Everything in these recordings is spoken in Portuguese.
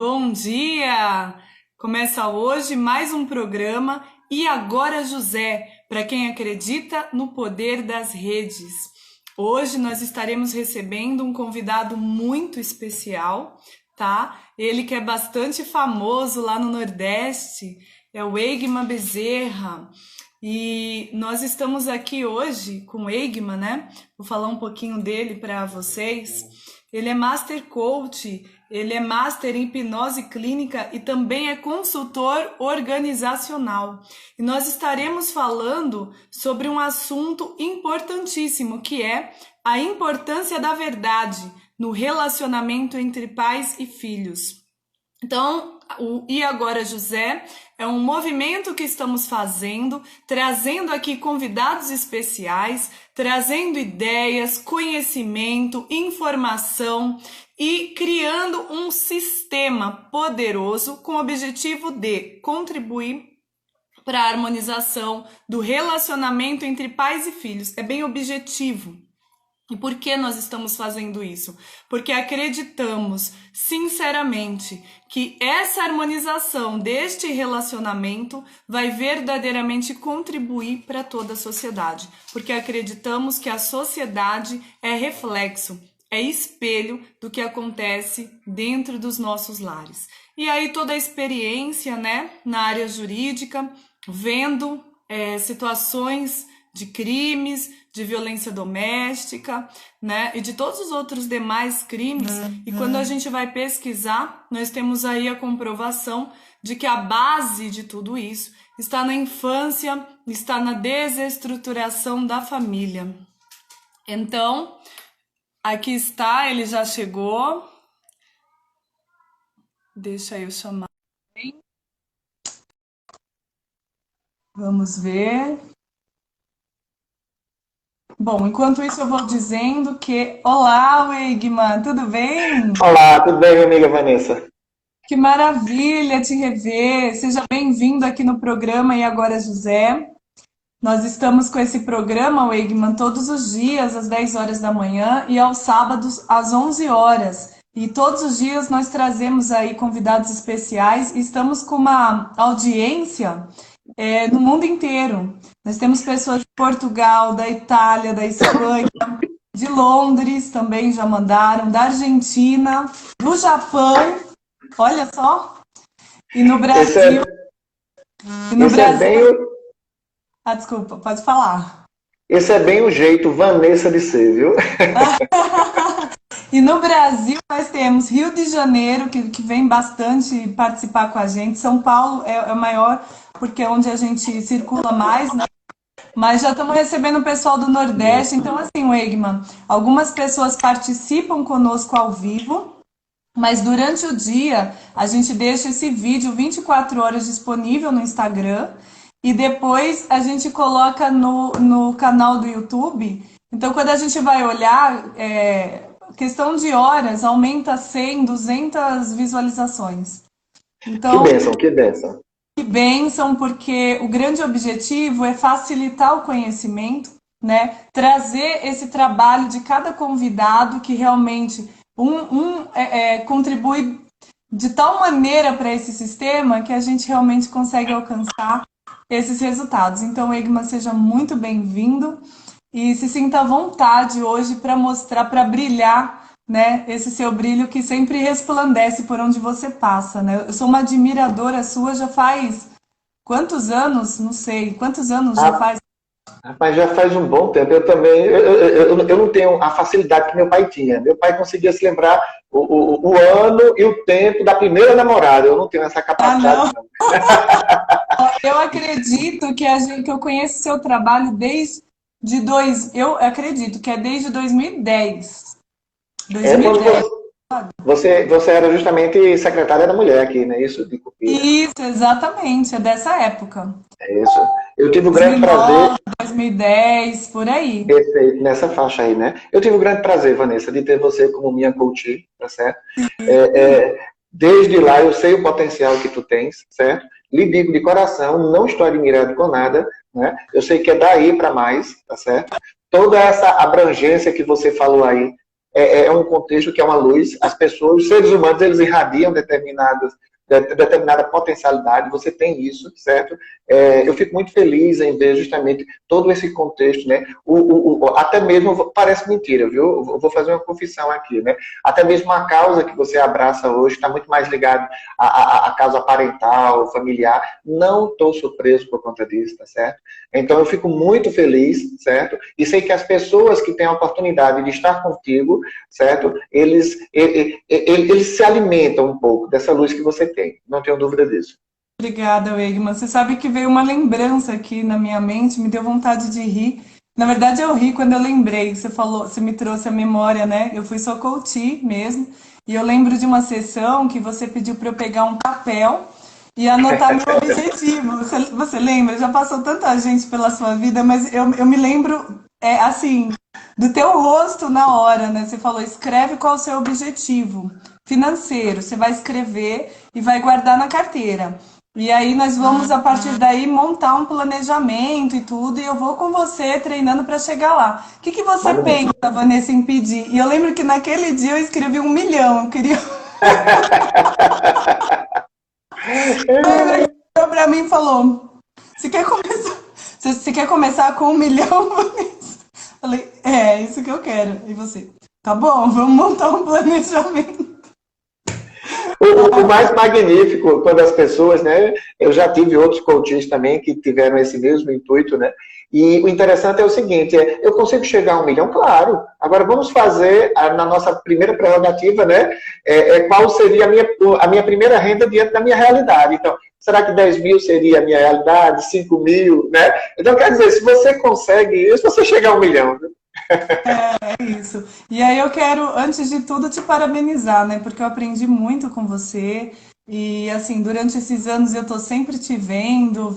Bom dia! Começa hoje mais um programa E Agora José, para quem acredita no poder das redes. Hoje nós estaremos recebendo um convidado muito especial, tá? Ele que é bastante famoso lá no Nordeste, é o Eigman Bezerra. E nós estamos aqui hoje com o Eigman, né? Vou falar um pouquinho dele para vocês. Ele é Master Coach, ele é Master em Hipnose Clínica e também é consultor organizacional. E nós estaremos falando sobre um assunto importantíssimo, que é a importância da verdade no relacionamento entre pais e filhos. Então, o E Agora José é um movimento que estamos fazendo, trazendo aqui convidados especiais, trazendo ideias, conhecimento, informação e criando um sistema poderoso com o objetivo de contribuir para a harmonização do relacionamento entre pais e filhos. É bem objetivo. E por que nós estamos fazendo isso? Porque acreditamos, sinceramente, que essa harmonização deste relacionamento vai verdadeiramente contribuir para toda a sociedade. Porque acreditamos que a sociedade é reflexo, é espelho do que acontece dentro dos nossos lares. E aí toda a experiência, né, na área jurídica, vendo situações de crimes, de violência doméstica, né, e de todos os outros demais crimes. E quando a gente vai pesquisar, nós temos aí a comprovação de que a base de tudo isso está na infância, está na desestruturação da família. Então, aqui está, ele já chegou. Deixa eu chamar. Vamos ver. Bom, enquanto isso eu vou dizendo que... Olá, Eigman, tudo bem? Olá, tudo bem, minha amiga Vanessa? Que maravilha te rever. Seja bem-vindo aqui no programa E Agora José. Nós estamos com esse programa, Eigman, todos os dias às 10 horas da manhã e aos sábados às 11 horas. E todos os dias nós trazemos aí convidados especiais e estamos com uma audiência no mundo inteiro. Nós temos pessoas de Portugal, da Itália, da Espanha, de Londres também já mandaram, da Argentina, do Japão, olha só, e no Esse Brasil. é, E no esse é Brasil. bem, Ah, desculpa, pode falar. esse é bem o jeito Vanessa de ser, viu? E no Brasil nós temos Rio de Janeiro, que vem bastante participar com a gente. São Paulo é o maior, porque é onde a gente circula mais, né? Mas já estamos recebendo o pessoal do Nordeste. Então, assim, Eigman, algumas pessoas participam conosco ao vivo, mas durante o dia a gente deixa esse vídeo 24 horas disponível no Instagram e depois a gente coloca no canal do YouTube. Então, quando a gente vai olhar, questão de horas, aumenta 100, 200 visualizações. Que Então, bênção, que bênção. que bênção, porque o grande objetivo é facilitar o conhecimento, né? Trazer esse trabalho de cada convidado que realmente contribui de tal maneira para esse sistema que a gente realmente consegue alcançar esses resultados. Então, Eigman, seja muito bem-vindo e se sinta à vontade hoje para mostrar, para brilhar, né, esse seu brilho que sempre resplandece por onde você passa, né? Eu sou uma admiradora sua já faz quantos anos? Não sei. Quantos anos já Ah, faz? Rapaz, já faz um bom tempo. Eu também, eu não tenho a facilidade que meu pai tinha. Meu pai conseguia se lembrar o ano e o tempo da primeira namorada. Eu não tenho essa Ah, capacidade, não. não. Eu acredito que eu conheço seu trabalho eu acredito que é desde 2010. É quando 2010. você era justamente secretária da mulher aqui, né? Isso, de Cupira. Isso, exatamente, é dessa época. É isso. Eu tive o grande prazer. 2009, 2010, por aí. Perfeito, nessa faixa aí, né? Eu tive o grande prazer, Vanessa, de ter você como minha coach, tá certo? Desde lá eu sei o potencial que tu tens, certo? Lhe digo de coração, não estou admirado com nada, né? Eu sei que é daí para mais, tá certo? Toda essa abrangência que você falou aí, é um contexto que é uma luz. As pessoas, os seres humanos, eles irradiam determinada potencialidade, você tem isso, certo? Eu fico muito feliz em ver justamente todo esse contexto, né? Até mesmo, parece mentira, viu? Eu vou fazer uma confissão aqui, né? Até mesmo a causa que você abraça hoje está muito mais ligada à causa parental, familiar. Não estou surpreso por conta disso, tá certo? Então eu fico muito feliz, certo? E sei que as pessoas que têm a oportunidade de estar contigo, certo? Eles se alimentam um pouco dessa luz que você tem. Não tenho dúvida disso. Obrigada, Wegman. Você sabe que veio uma lembrança aqui na minha mente, me deu vontade de rir. Na verdade, eu ri quando eu lembrei. Você falou, você me trouxe a memória, né? Eu fui só coach mesmo. E eu lembro de uma sessão que você pediu para eu pegar um papel e anotar meu objetivo. Você lembra? Já passou tanta gente pela sua vida, mas eu me lembro, assim, do teu rosto na hora, né? Você falou, escreve qual é o seu objetivo financeiro. Você vai escrever e vai guardar na carteira. E aí nós vamos, a partir daí, montar um planejamento e tudo, e eu vou com você treinando para chegar lá. O que você pensa, Vanessa, em pedir? E eu lembro que naquele dia eu escrevi 1 milhão, eu queria... Para mim falou, você quer começar com 1 milhão? Falei, é isso que eu quero. E você, tá bom, vamos montar um planejamento. O mais magnífico, quando as pessoas, né? Eu já tive outros coaches também que tiveram esse mesmo intuito, né? E o interessante é o seguinte, eu consigo chegar a 1 milhão? Claro. Agora vamos fazer, na nossa primeira prerrogativa, né? Qual seria a minha primeira renda diante da minha realidade. Então, será que 10 mil seria a minha realidade? 5 mil, né? Então, quer dizer, se você consegue isso, você chega a 1 milhão, né? É isso. E aí eu quero, antes de tudo, te parabenizar, né? Porque eu aprendi muito com você. E, assim, durante esses anos eu tô sempre te vendo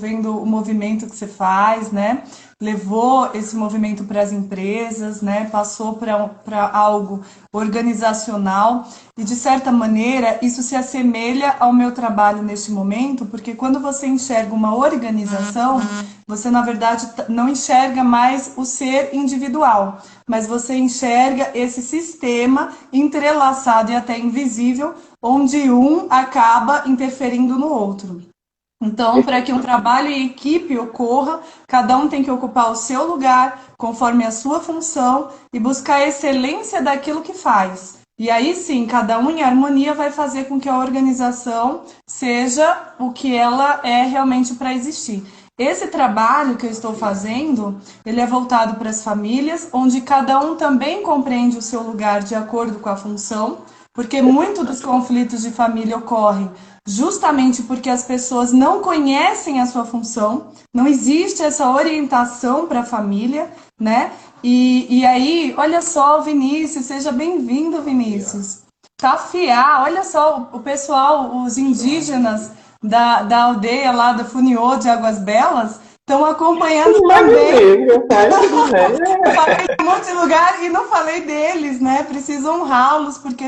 o movimento que você faz, né? Levou esse movimento para as empresas, né? Passou para algo organizacional. E, de certa maneira, isso se assemelha ao meu trabalho neste momento, porque quando você enxerga uma organização, você, na verdade, não enxerga mais o ser individual, mas você enxerga esse sistema entrelaçado e até invisível, onde um acaba interferindo no outro. Então, para que um trabalho em equipe ocorra, cada um tem que ocupar o seu lugar, conforme a sua função, e buscar a excelência daquilo que faz. E aí sim, cada um em harmonia vai fazer com que a organização seja o que ela é realmente para existir. Esse trabalho que eu estou fazendo, ele é voltado para as famílias, onde cada um também compreende o seu lugar de acordo com a função, porque muitos dos conflitos de família ocorrem justamente porque as pessoas não conhecem a sua função, não existe essa orientação para a família, né? E aí, olha só, Vinícius, seja bem-vindo, Vinícius. Tafiar, olha só, o pessoal, os indígenas da aldeia lá da Funiô de Águas Belas estão acompanhando também. Eu falei de um monte de lugar e não falei deles, né? Preciso honrá-los, porque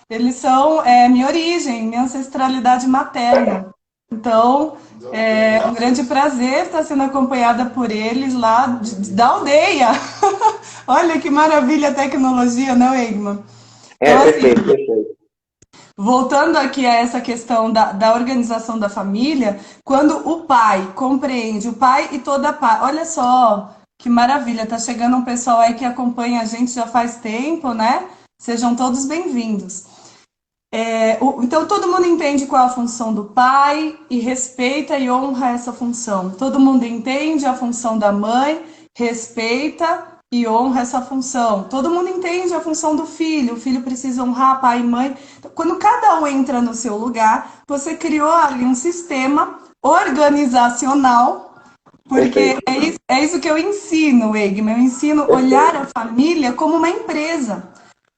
eles são minha origem, minha ancestralidade materna. Então, é um grande prazer estar sendo acompanhada por eles lá da aldeia. Olha que maravilha a tecnologia, não, Egman? Então, Perfeito. Voltando aqui a essa questão da organização da família, quando o pai compreende, o pai e toda a pai, olha só que maravilha, tá chegando um pessoal aí que acompanha a gente já faz tempo, né? Sejam todos bem-vindos. Então todo mundo entende qual é a função do pai e respeita e honra essa função. Todo mundo entende a função da mãe, respeita e honra essa função. Todo mundo entende a função do filho. O filho precisa honrar pai e mãe. Então, quando cada um entra no seu lugar, você criou ali um sistema organizacional, porque é isso que eu ensino, Egma. Eu ensino a olhar a família como uma empresa,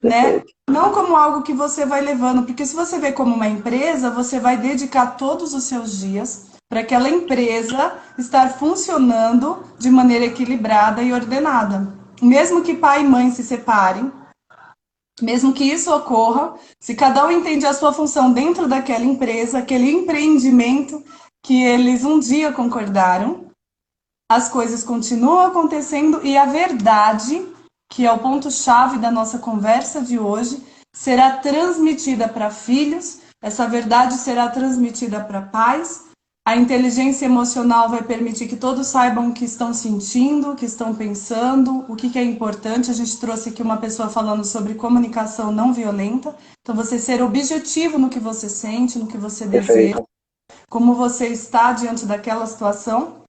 né? Não como algo que você vai levando, porque se você vê como uma empresa, você vai dedicar todos os seus dias para aquela empresa estar funcionando de maneira equilibrada e ordenada. Mesmo que pai e mãe se separem, mesmo que isso ocorra, se cada um entende a sua função dentro daquela empresa, aquele empreendimento que eles um dia concordaram, as coisas continuam acontecendo e a verdade que é o ponto-chave da nossa conversa de hoje, será transmitida para filhos, essa verdade será transmitida para pais. A inteligência emocional vai permitir que todos saibam o que estão sentindo, o que estão pensando, o que é importante. A gente trouxe aqui uma pessoa falando sobre comunicação não violenta. Então, você ser objetivo no que você sente, no que você deseja, como você está diante daquela situação.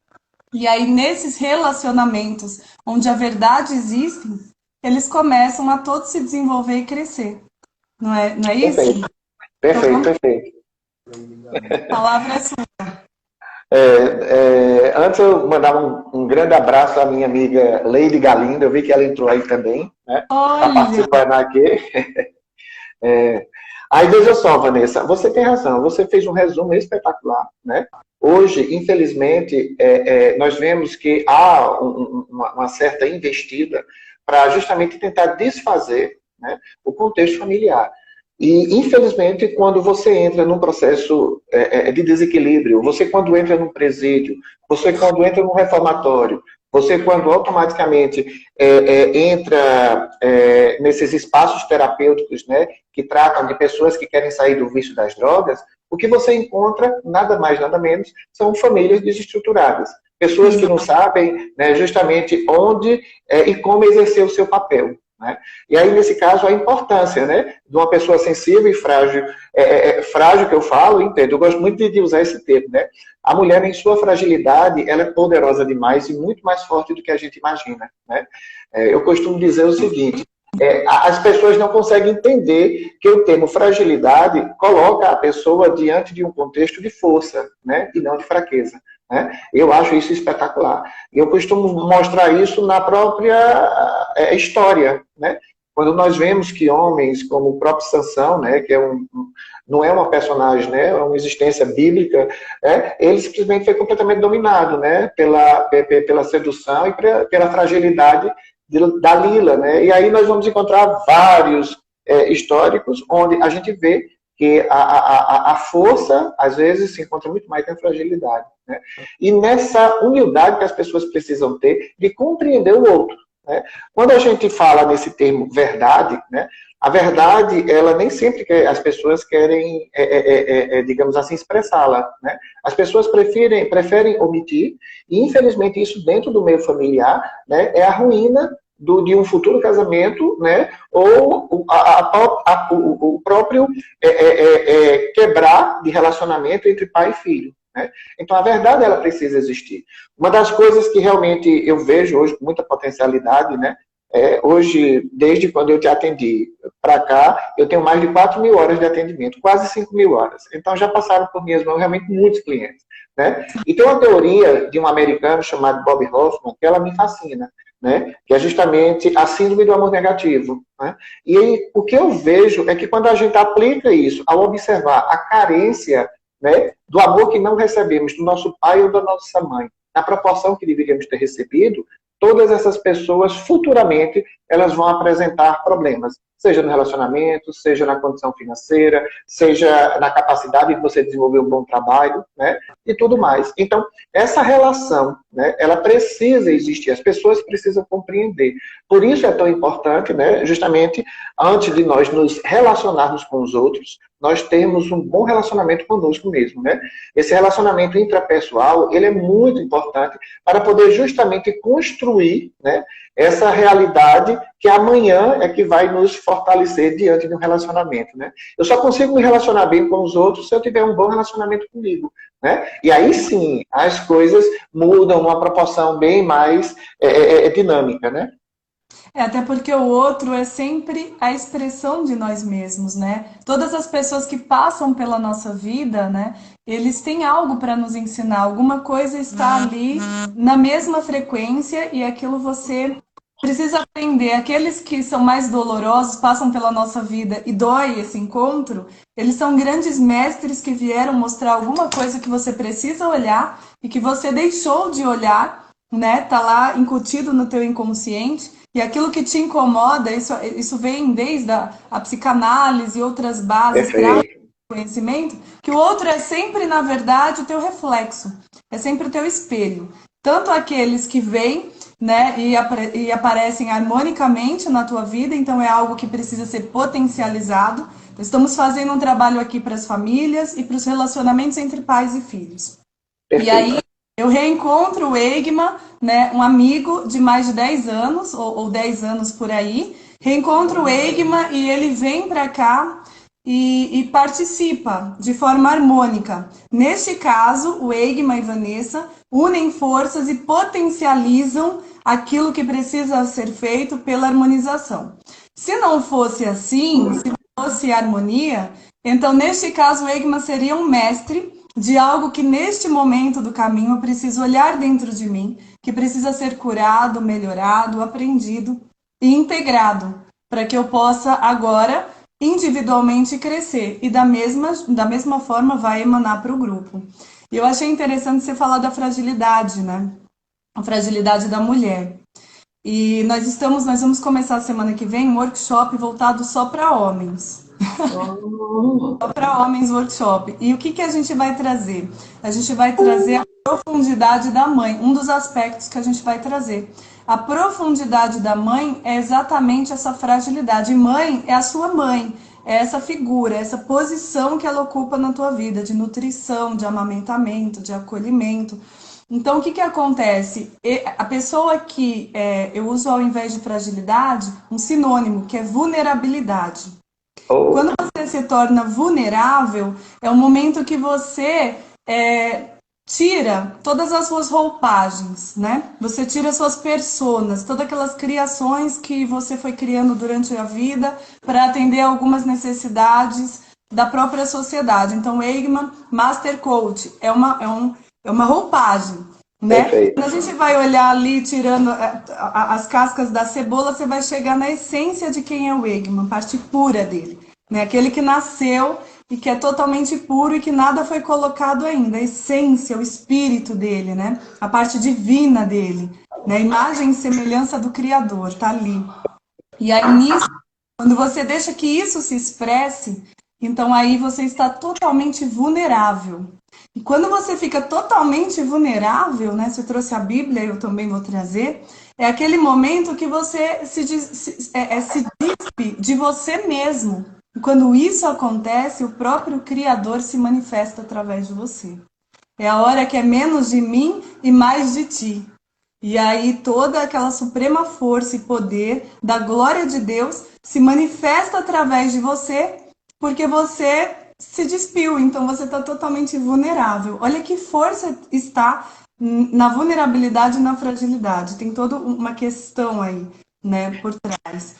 E aí, nesses relacionamentos onde a verdade existe, eles começam a todos se desenvolver e crescer. Não é isso? Perfeito, perfeito, então, perfeito. A palavra é sua. Antes eu mandar um grande abraço à minha amiga Leide Galindo, eu vi que ela entrou aí também, né? Está participando aqui. Aí veja só, Vanessa, você tem razão, você fez um resumo espetacular, né? Hoje, infelizmente, nós vemos que há uma certa investida para justamente tentar desfazer, né, o contexto familiar. E, infelizmente, quando você entra num processo de desequilíbrio, você quando entra num presídio, você quando entra num reformatório, você quando automaticamente entra nesses espaços terapêuticos, né, que tratam de pessoas que querem sair do vício das drogas, o que você encontra, nada mais, nada menos, são famílias desestruturadas. Pessoas que não sabem, né, justamente onde e como exercer o seu papel. Né? E aí, nesse caso, a importância, né, de uma pessoa sensível e frágil, frágil que eu falo, entendo, eu gosto muito de usar esse termo, né? A mulher, em sua fragilidade, ela é poderosa demais e muito mais forte do que a gente imagina, né? Eu costumo dizer o seguinte, as pessoas não conseguem entender que o termo fragilidade coloca a pessoa diante de um contexto de força, né, e não de fraqueza. Né? Eu acho isso espetacular. E eu costumo mostrar isso na própria história. Né? Quando nós vemos que homens como o próprio Sansão, né, que não é uma personagem, né, é uma existência bíblica, ele simplesmente foi completamente dominado, né, pela sedução e pela fragilidade da Lila. Né? E aí nós vamos encontrar vários históricos onde a gente vê que a força, às vezes, se encontra muito mais na fragilidade. Né? E nessa humildade que as pessoas precisam ter de compreender o outro. Né? Quando a gente fala nesse termo verdade, né, a verdade, ela nem sempre as pessoas querem, digamos assim, expressá-la. Né? As pessoas preferem omitir, e infelizmente isso dentro do meio familiar, né, é a ruína de um futuro casamento, né, ou o próprio quebrar de relacionamento entre pai e filho. Né? Então, a verdade, ela precisa existir. Uma das coisas que realmente eu vejo hoje com muita potencialidade, né, hoje, desde quando eu te atendi para cá, eu tenho mais de 4.000 horas de atendimento, quase 5.000 horas. Então, já passaram por minhas mãos realmente muitos clientes. Né? E tem uma teoria de um americano chamado Bob Hoffman, que ela me fascina. Né? Que é justamente a síndrome do amor negativo. Né? E aí, o que eu vejo é que quando a gente aplica isso, ao observar a carência, né, do amor que não recebemos do nosso pai ou da nossa mãe, na proporção que deveríamos ter recebido, todas essas pessoas, futuramente, elas vão apresentar problemas, seja no relacionamento, seja na condição financeira, seja na capacidade de você desenvolver um bom trabalho, né, e tudo mais. Então, essa relação, né, ela precisa existir, as pessoas precisam compreender. Por isso é tão importante, né, justamente, antes de nós nos relacionarmos com os outros, nós temos um bom relacionamento conosco mesmo, né? Esse relacionamento intrapessoal, ele é muito importante para poder justamente construir, né, essa realidade que amanhã é que vai nos fortalecer diante de um relacionamento, né? Eu só consigo me relacionar bem com os outros se eu tiver um bom relacionamento comigo, né? E aí sim, as coisas mudam numa proporção bem mais dinâmica, né? Até porque o outro é sempre a expressão de nós mesmos, né? Todas as pessoas que passam pela nossa vida, né? Eles têm algo para nos ensinar, alguma coisa está ali na mesma frequência e aquilo você precisa aprender. Aqueles que são mais dolorosos, passam pela nossa vida e dói esse encontro, eles são grandes mestres que vieram mostrar alguma coisa que você precisa olhar e que você deixou de olhar, né? Tá lá incutido no teu inconsciente. E aquilo que te incomoda, isso vem desde a psicanálise e outras bases para conhecimento, que o outro é sempre, na verdade, o teu reflexo, é sempre o teu espelho. Tanto aqueles que vêm né? E aparecem harmonicamente na tua vida, então é algo que precisa ser potencializado. Estamos fazendo um trabalho aqui para as famílias e para os relacionamentos entre pais e filhos. E Perfeito. aí eu reencontro o Egma, né, um amigo de mais de 10 anos, ou 10 anos por aí. Reencontro o Egma e ele vem para cá e participa de forma harmônica. Neste caso, o Egma e Vanessa unem forças e potencializam aquilo que precisa ser feito pela harmonização. Se não fosse assim, se fosse harmonia, então neste caso o Egma seria um mestre de algo que neste momento do caminho eu preciso olhar dentro de mim, que precisa ser curado, melhorado, aprendido e integrado, para que eu possa agora individualmente crescer e da mesma forma vai emanar para o grupo. E eu achei interessante você falar da fragilidade, né? A fragilidade da mulher. E nós vamos começar a semana que vem um workshop voltado só para homens. Só para homens workshop. E o que a gente vai trazer? A gente vai trazer a profundidade da mãe, um dos aspectos que a gente vai trazer. A profundidade da mãe é exatamente essa fragilidade. Mãe é a sua mãe, é essa figura, essa posição que ela ocupa na tua vida, de nutrição, de amamentamento, de acolhimento. Então, o que acontece? A pessoa que eu uso ao invés de fragilidade, um sinônimo, que é vulnerabilidade. Quando você se torna vulnerável, é o momento que você tira todas as suas roupagens, né? Você tira suas personas, todas aquelas criações que você foi criando durante a vida para atender algumas necessidades da própria sociedade. Então, o Egma Master Coach é uma roupagem, né? Perfeito. Quando a gente vai olhar ali, tirando as cascas da cebola, você vai chegar na essência de quem é o Egma, a parte pura dele, né? Aquele que nasceu e que é totalmente puro e que nada foi colocado ainda, a essência, o espírito dele, né? A parte divina dele, né? A imagem e semelhança do Criador, tá ali. E aí nisso, quando você deixa que isso se expresse, então aí você está totalmente vulnerável. E quando você fica totalmente vulnerável, né? Você trouxe a Bíblia, eu também vou trazer, é aquele momento que você se despe de você mesmo. E quando isso acontece, o próprio Criador se manifesta através de você. É a hora que é menos de mim e mais de ti. E aí toda aquela suprema força e poder da glória de Deus se manifesta através de você, porque você se despiu, então você está totalmente vulnerável. Olha que força está na vulnerabilidade e na fragilidade. Tem toda uma questão aí, né, por trás.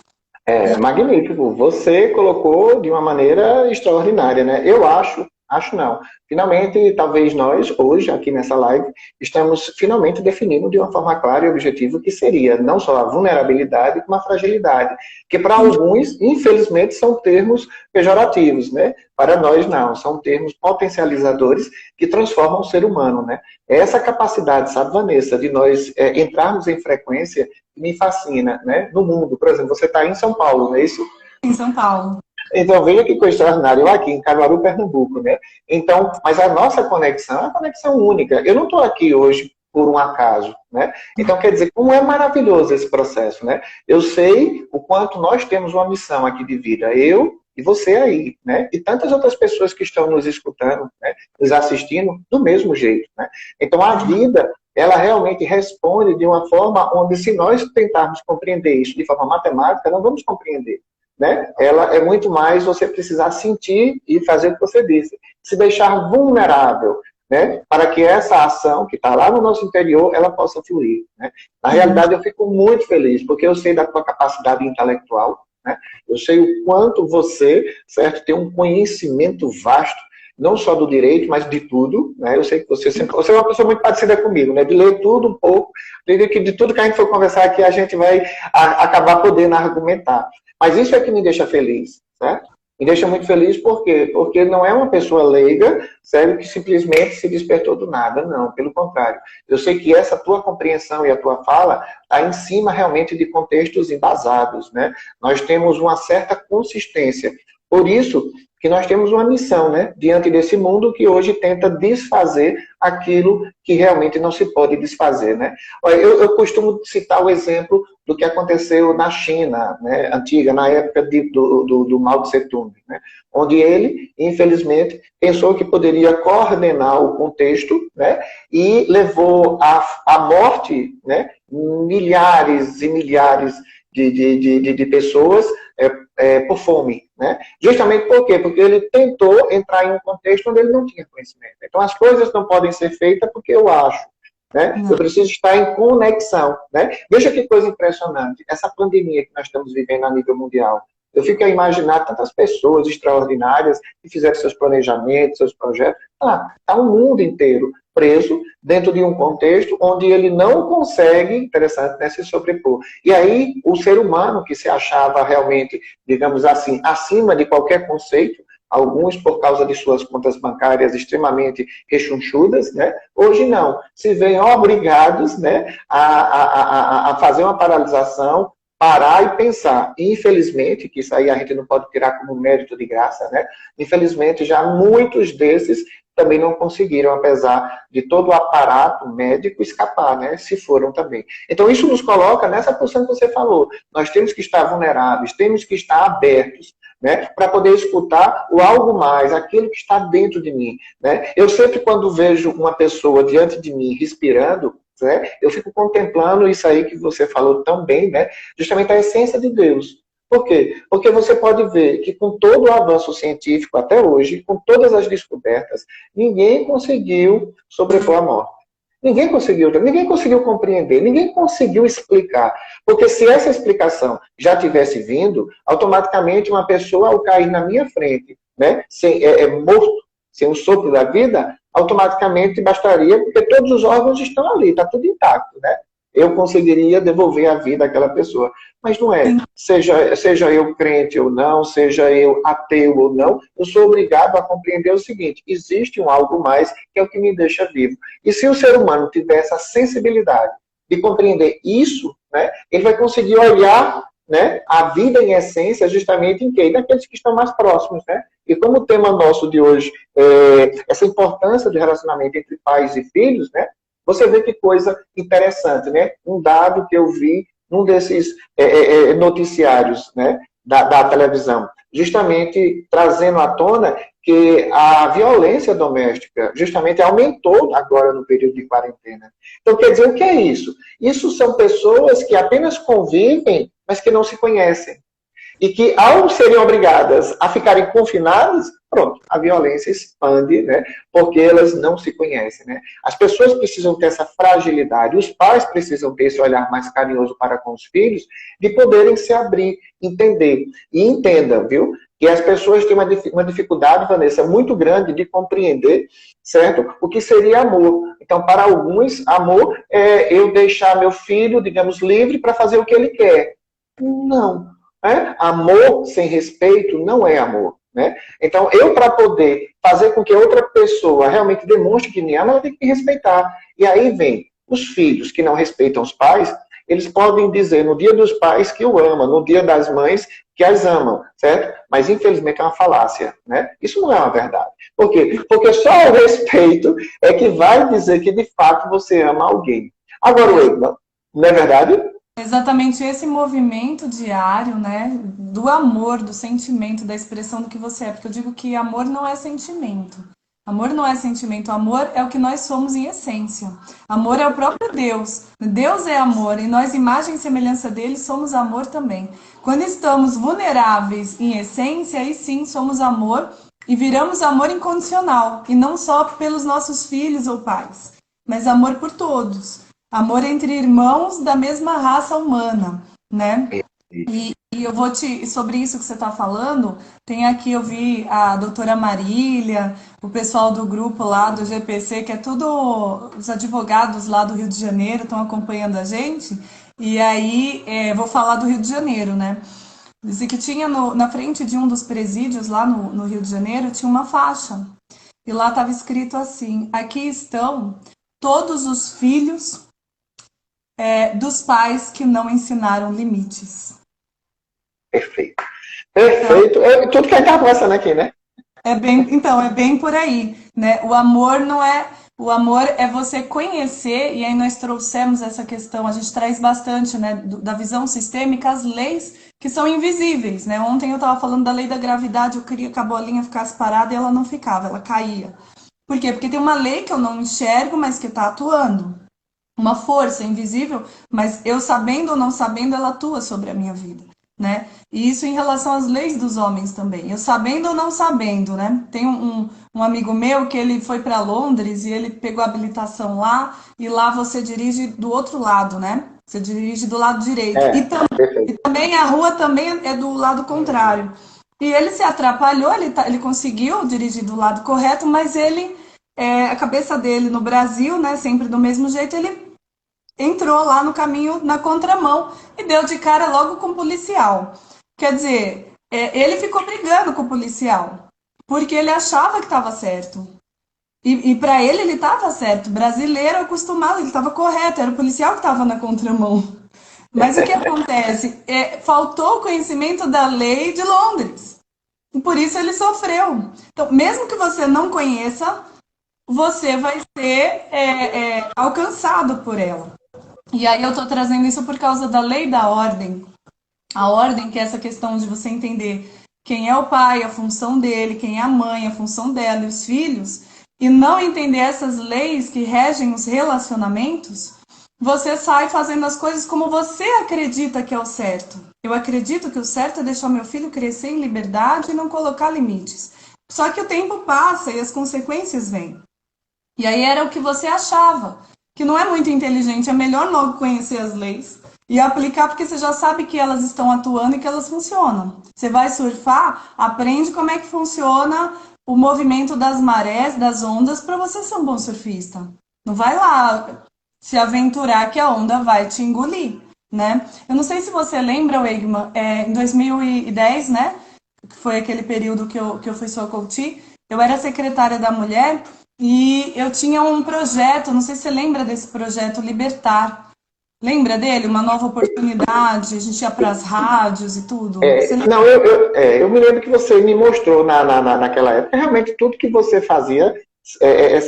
Magnífico. Você colocou de uma maneira extraordinária, né? Eu acho não. Finalmente, talvez nós, hoje, aqui nessa live, estamos finalmente definindo de uma forma clara e objetiva o que seria não só a vulnerabilidade, como a fragilidade. Que para alguns, infelizmente, são termos pejorativos, né? Para nós, não. São termos potencializadores que transformam o ser humano, né? Essa capacidade, sabe, Vanessa, de nós entrarmos em frequência me fascina, né? No mundo. Por exemplo, você está em São Paulo, não é isso? Em São Paulo. Então, veja que coisa extraordinária. Eu aqui em Caruaru, Pernambuco, né? Então, mas a nossa conexão é uma conexão única. Eu não estou aqui hoje por um acaso, né? Então, quer dizer, como é maravilhoso esse processo, né? Eu sei o quanto nós temos uma missão aqui de vida. Eu e você aí, né? E tantas outras pessoas que estão nos escutando, né? Nos assistindo do mesmo jeito, né? Então, a vida, ela realmente responde de uma forma onde, se nós tentarmos compreender isso de forma matemática, não vamos compreender. Né? Ela é muito mais você precisar sentir e fazer o que você disse. Se deixar vulnerável, né? Para que essa ação que está lá no nosso interior, ela possa fluir. Né? Na realidade, eu fico muito feliz, porque eu sei da tua capacidade intelectual, né? Eu sei o quanto você, certo, tem um conhecimento vasto, não só do direito, mas de tudo. Né? Eu sei que você é uma pessoa muito parecida comigo, né? De ler tudo um pouco, de tudo que a gente for conversar aqui, a gente vai acabar podendo argumentar. Mas isso é que me deixa feliz, certo? Me deixa muito feliz por quê? Porque não é uma pessoa leiga, certo, que simplesmente se despertou do nada, não, pelo contrário. Eu sei que essa tua compreensão e a tua fala está em cima realmente de contextos embasados, né? Nós temos uma certa consistência. Por isso que nós temos uma missão, né, diante desse mundo que hoje tenta desfazer aquilo que realmente não se pode desfazer, né? Olha, eu costumo citar o exemplo do que aconteceu na China, né, antiga, na época do Mao Tse Tung, né, onde ele, infelizmente, pensou que poderia coordenar o contexto, né, e levou à morte, né, milhares e milhares de pessoas por fome, né? Justamente por quê? Porque ele tentou entrar em um contexto onde ele não tinha conhecimento. Então, as coisas não podem ser feitas porque eu acho, né? Eu preciso estar em conexão, né? Veja que coisa impressionante. Essa pandemia que nós estamos vivendo a nível mundial. Eu fico a imaginar tantas pessoas extraordinárias que fizeram seus planejamentos, seus projetos. Está o mundo inteiro preso dentro de um contexto onde ele não consegue, interessante, né, se sobrepor. E aí, o ser humano que se achava realmente, digamos assim, acima de qualquer conceito, alguns por causa de suas contas bancárias extremamente rechonchudas, né? Hoje não, se veem obrigados, né, a fazer uma paralisação, parar e pensar. E, infelizmente, que isso aí a gente não pode tirar como mérito de graça, né? Infelizmente, já muitos desses também não conseguiram, apesar de todo o aparato médico, escapar, né? Se foram também. Então, isso nos coloca nessa posição que você falou. Nós temos que estar vulneráveis, temos que estar abertos, né? Para poder escutar o algo mais, aquilo que está dentro de mim, né? Eu sempre, quando vejo uma pessoa diante de mim respirando, né, eu fico contemplando isso aí que você falou tão bem, né? Justamente a essência de Deus. Por quê? Porque você pode ver que com todo o avanço científico até hoje, com todas as descobertas, ninguém conseguiu sobrepor a morte. Ninguém conseguiu compreender, ninguém conseguiu explicar. Porque se essa explicação já tivesse vindo, automaticamente uma pessoa, ao cair na minha frente, né, morto, sem o sopro da vida, automaticamente bastaria, porque todos os órgãos estão ali, está tudo intacto, né? Eu conseguiria devolver a vida àquela pessoa. Mas não é. Seja eu crente ou não, seja eu ateu ou não, eu sou obrigado a compreender o seguinte: existe um algo mais que é o que me deixa vivo. E se o ser humano tiver essa sensibilidade de compreender isso, né, ele vai conseguir olhar, né, a vida em essência justamente em quem? Naqueles que estão mais próximos, né? E como o tema nosso de hoje é essa importância do relacionamento entre pais e filhos, né? Você vê que coisa interessante, né? Um dado que eu vi num desses noticiários, né, da televisão, justamente trazendo à tona que a violência doméstica justamente aumentou agora no período de quarentena. Então, quer dizer, o que é isso? Isso são pessoas que apenas convivem, mas que não se conhecem. E que, ao serem obrigadas a ficarem confinadas, pronto, a violência expande, né? Porque elas não se conhecem, né? As pessoas precisam ter essa fragilidade, os pais precisam ter esse olhar mais carinhoso para com os filhos, de poderem se abrir, entender. E entenda, viu? Que as pessoas têm uma dificuldade, Vanessa, muito grande de compreender, certo? O que seria amor. Então, para alguns, amor é eu deixar meu filho, digamos, livre para fazer o que ele quer. Não. Né? Amor sem respeito não é amor. Né? Então, eu, para poder fazer com que outra pessoa realmente demonstre que me ama, ela tem que me respeitar. E aí vem os filhos que não respeitam os pais, eles podem dizer no dia dos pais que o ama, no dia das mães que as amam, certo? Mas, infelizmente, é uma falácia. Né? Isso não é uma verdade. Por quê? Porque só o respeito é que vai dizer que, de fato, você ama alguém. Agora, não é verdade? Exatamente esse movimento diário, né, do amor, do sentimento, da expressão do que você é, porque eu digo que amor não é sentimento. Amor não é sentimento, amor é o que nós somos em essência. Amor é o próprio Deus. Deus é amor e nós, imagem e semelhança dele, somos amor também. Quando estamos vulneráveis em essência, aí sim somos amor e viramos amor incondicional, e não só pelos nossos filhos ou pais, mas amor por todos. Amor entre irmãos da mesma raça humana, né? E eu vou sobre isso que você está falando, tem aqui, eu vi a doutora Marília, o pessoal do grupo lá do GPC, que é tudo os advogados lá do Rio de Janeiro, estão acompanhando a gente, e aí vou falar do Rio de Janeiro, né? Disse que tinha na frente de um dos presídios lá no Rio de Janeiro, tinha uma faixa, e lá estava escrito assim: aqui estão todos os filhos dos pais que não ensinaram limites. Perfeito. Perfeito. Tudo que a gente está conversando aqui, né? Então, é bem por aí, né? O amor não é, o amor é você conhecer, e aí nós trouxemos essa questão, a gente traz bastante, né, da visão sistêmica, as leis que são invisíveis, né? Ontem eu estava falando da lei da gravidade, eu queria que a bolinha ficasse parada e ela não ficava, ela caía. Por quê? Porque tem uma lei que eu não enxergo, mas que está atuando. Uma força invisível, mas eu sabendo ou não sabendo, ela atua sobre a minha vida, né? E isso em relação às leis dos homens também. Eu sabendo ou não sabendo, né? Tem um amigo meu que ele foi para Londres e ele pegou a habilitação lá, e lá você dirige do outro lado, né? Você dirige do lado direito. E Perfeito. também a rua também é do lado contrário. E ele se atrapalhou, ele conseguiu dirigir do lado correto, mas a cabeça dele no Brasil, né, sempre do mesmo jeito, ele entrou lá no caminho na contramão e deu de cara logo com o policial. Quer dizer, ele ficou brigando com o policial, porque ele achava que estava certo. E para ele estava certo. Brasileiro acostumado, ele estava correto, era o policial que estava na contramão. Mas o que acontece? Faltou o conhecimento da lei de Londres. E por isso ele sofreu. Então, mesmo que você não conheça, você vai ser alcançado por ela. E aí eu estou trazendo isso por causa da lei da ordem. A ordem, que é essa questão de você entender quem é o pai, a função dele, quem é a mãe, a função dela e os filhos, e não entender essas leis que regem os relacionamentos, você sai fazendo as coisas como você acredita que é o certo. Eu acredito que o certo é deixar meu filho crescer em liberdade e não colocar limites. Só que o tempo passa e as consequências vêm. E aí era o que você achava, que não é muito inteligente, é melhor logo conhecer as leis e aplicar, porque você já sabe que elas estão atuando e que elas funcionam. Você vai surfar, aprende como é que funciona o movimento das marés, das ondas, para você ser um bom surfista. Não vai lá se aventurar que a onda vai te engolir, né? Eu não sei se você lembra, Wegman, em 2010, né? Que foi aquele período que eu fui sua coach, eu era secretária da mulher e eu tinha um projeto, não sei se você lembra desse projeto Libertar. Lembra dele? Uma nova oportunidade, a gente ia para as rádios e tudo. Não, eu me lembro que você me mostrou naquela época, realmente tudo que você fazia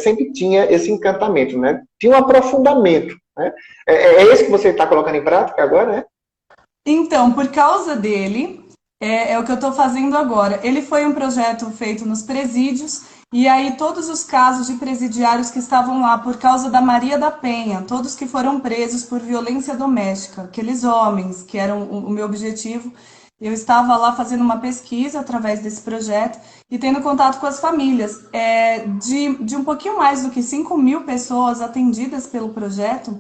sempre tinha esse encantamento, né? Tinha um aprofundamento, né? É esse que você está colocando em prática agora, né? Então, por causa dele, é o que eu estou fazendo agora. Ele foi um projeto feito nos presídios, e aí todos os casos de presidiários que estavam lá por causa da Maria da Penha, todos que foram presos por violência doméstica, aqueles homens que eram o meu objetivo, eu estava lá fazendo uma pesquisa através desse projeto e tendo contato com as famílias. De um pouquinho mais do que 5.000 pessoas atendidas pelo projeto,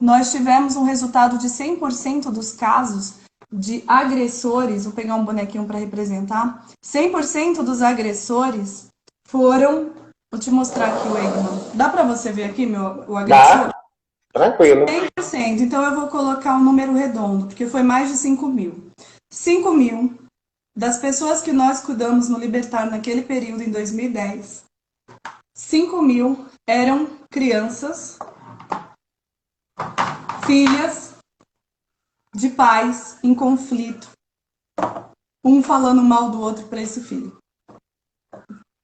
nós tivemos um resultado de 100% dos casos de agressores, vou pegar um bonequinho para representar, 100% dos agressores foram, vou te mostrar aqui o Eggman. Dá para você ver aqui o agressor? Dá, tranquilo. 100%, então eu vou colocar um número redondo, porque foi mais de 5.000. 5.000 das pessoas que nós cuidamos no Libertar naquele período, em 2010, 5.000 eram crianças, filhas de pais em conflito, um falando mal do outro para esse filho.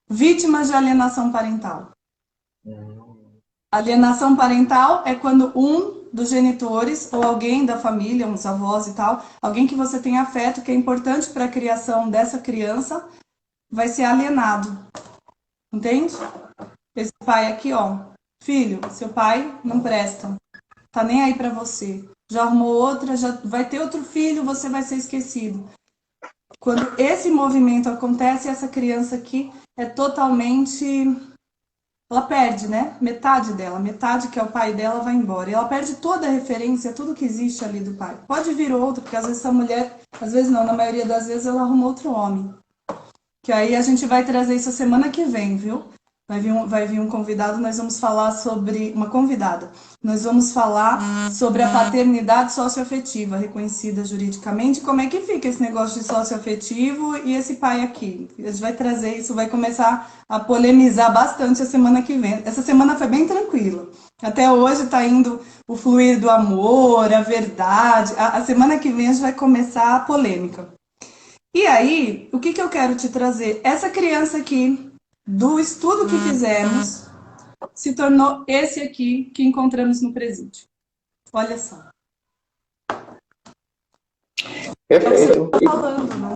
Vítimas de alienação parental. Alienação parental é quando um dos genitores ou alguém da família, uns avós e tal, alguém que você tem afeto, que é importante para a criação dessa criança, vai ser alienado. Entende? Esse pai aqui, ó. Filho, seu pai não presta. Tá nem aí para você. Já arrumou outra, já vai ter outro filho, você vai ser esquecido. Quando esse movimento acontece, essa criança aqui é totalmente... Ela perde, né? Metade dela, metade que é o pai dela vai embora. E ela perde toda a referência, tudo que existe ali do pai. Pode vir outro, porque às vezes essa mulher, às vezes não, na maioria das vezes ela arruma outro homem. Que aí a gente vai trazer isso a semana que vem, viu? Vai vir um convidado, nós vamos falar sobre... Uma convidada. Nós vamos falar sobre a paternidade socioafetiva, reconhecida juridicamente. Como é que fica esse negócio de socioafetivo e esse pai aqui? A gente vai trazer isso, vai começar a polemizar bastante a semana que vem. Essa semana foi bem tranquila. Até hoje está indo o fluir do amor, a verdade. A semana que vem a gente vai começar a polêmica. E aí, o que que eu quero te trazer? Essa criança aqui, do estudo que fizemos, se tornou esse aqui que encontramos no presídio. Olha só. É o que você Perfeito. está falando, né?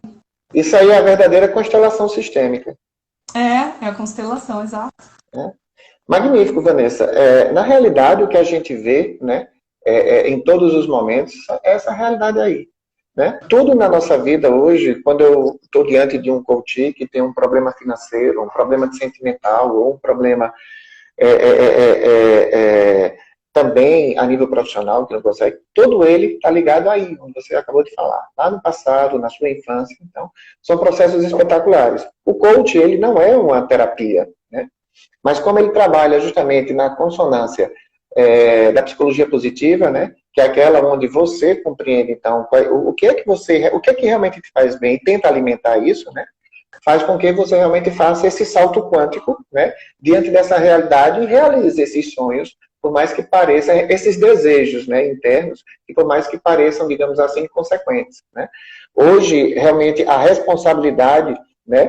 Isso aí é a verdadeira constelação sistêmica. É a constelação, exato. Magnífico, Vanessa. Na realidade, o que a gente vê, né, em todos os momentos, é essa realidade aí. Né? Tudo na nossa vida hoje, quando eu estou diante de um coach que tem um problema financeiro, um problema sentimental, ou um problema também a nível profissional, que não consegue, todo ele está ligado aí, como você acabou de falar, lá no passado, na sua infância. Então, são processos espetaculares. O coach, ele não é uma terapia, né? Mas como ele trabalha justamente na consonância da psicologia positiva, né, que é aquela onde você compreende, então, o que é que realmente te faz bem e tenta alimentar isso, né, faz com que você realmente faça esse salto quântico, né, diante dessa realidade e realize esses sonhos, por mais que pareçam, esses desejos, né, internos, e por mais que pareçam, digamos assim, inconsequentes, né. Hoje, realmente, a responsabilidade, né?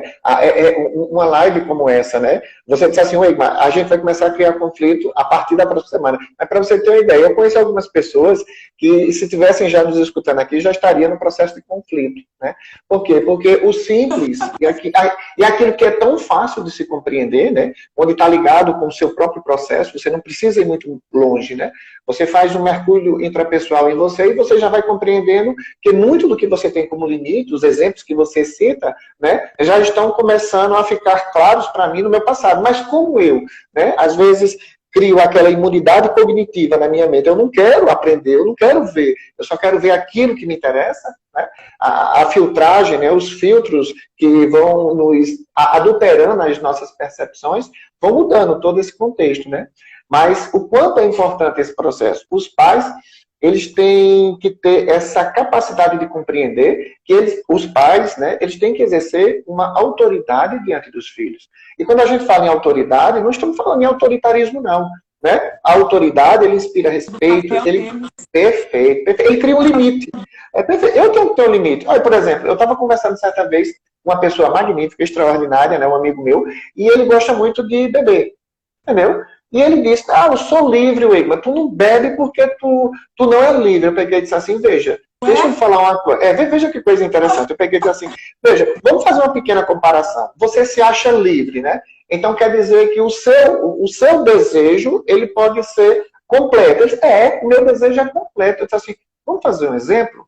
Uma live como essa, né? Você disse assim, oi, a gente vai começar a criar conflito a partir da próxima semana. Mas para você ter uma ideia, eu conheço algumas pessoas que, se tivessem já nos escutando aqui, já estariam no processo de conflito, né? Por quê? Porque o simples e aquilo que é tão fácil de se compreender, né? Onde está ligado com o seu próprio processo, você não precisa ir muito longe, né? Você faz um mergulho intrapessoal em você e você já vai compreendendo que muito do que você tem como limite, os exemplos que você cita, né, já estão começando a ficar claros para mim no meu passado. Mas como eu, né, às vezes crio aquela imunidade cognitiva na minha mente, eu não quero aprender, eu não quero ver, eu só quero ver aquilo que me interessa, né? A filtragem, né, os filtros que vão nos adulterando as nossas percepções, vão mudando todo esse contexto, né? Mas o quanto é importante esse processo? Os pais, eles têm que ter essa capacidade de compreender que os pais, né, eles têm que exercer uma autoridade diante dos filhos. E quando a gente fala em autoridade, não estamos falando em autoritarismo, não. Né? A autoridade, ele inspira respeito, perfeito, ele cria um limite. Eu tenho que ter um limite. Olha, por exemplo, eu estava conversando certa vez com uma pessoa magnífica, extraordinária, né, um amigo meu, e ele gosta muito de beber, entendeu? E ele disse, eu sou livre, Wigman, tu não bebe porque tu não é livre. Eu peguei e disse assim, veja, deixa eu falar uma coisa. Veja que coisa interessante. Eu peguei e disse assim, veja, vamos fazer uma pequena comparação. Você se acha livre, né? Então quer dizer que o seu desejo, ele pode ser completo. Eu disse, o meu desejo é completo. Eu disse assim, vamos fazer um exemplo?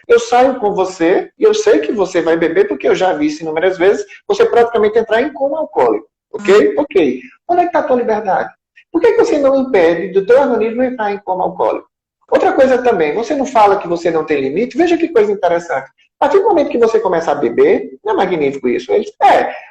Eu saio com você e eu sei que você vai beber porque eu já vi isso inúmeras vezes, você praticamente entrar em coma alcoólico. Ok? Ok. Onde é que está a tua liberdade? Por que você não impede do teu organismo entrar em coma alcoólico? Outra coisa também, você não fala que você não tem limite? Veja que coisa interessante. A partir do momento que você começa a beber, não é magnífico isso?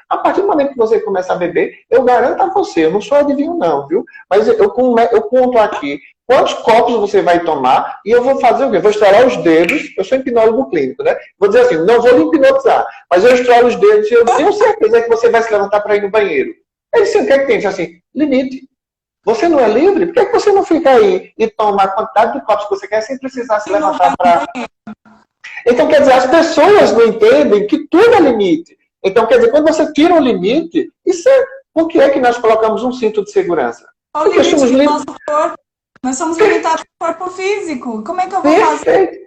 A partir do momento que você começa a beber, eu garanto a você, eu não sou adivinho não, viu? Mas eu conto aqui quantos copos você vai tomar e eu vou fazer o quê? Vou estourar os dedos, eu sou hipnólogo clínico, né? Vou dizer assim, não vou lhe hipnotizar, mas eu estouro os dedos e eu tenho certeza que você vai se levantar para ir no banheiro. Ele disse, o que é que tem? Disse assim, limite. Você não é livre? Por que você não fica aí e toma a quantidade de copos que você quer sem precisar se levantar para... Então, quer dizer, as pessoas não entendem que tudo é limite. Então, quer dizer, quando você tira um limite, por que é que nós colocamos um cinto de segurança? Porque somos livres. Nós somos limitados pelo corpo físico. Como é que eu vou fazer?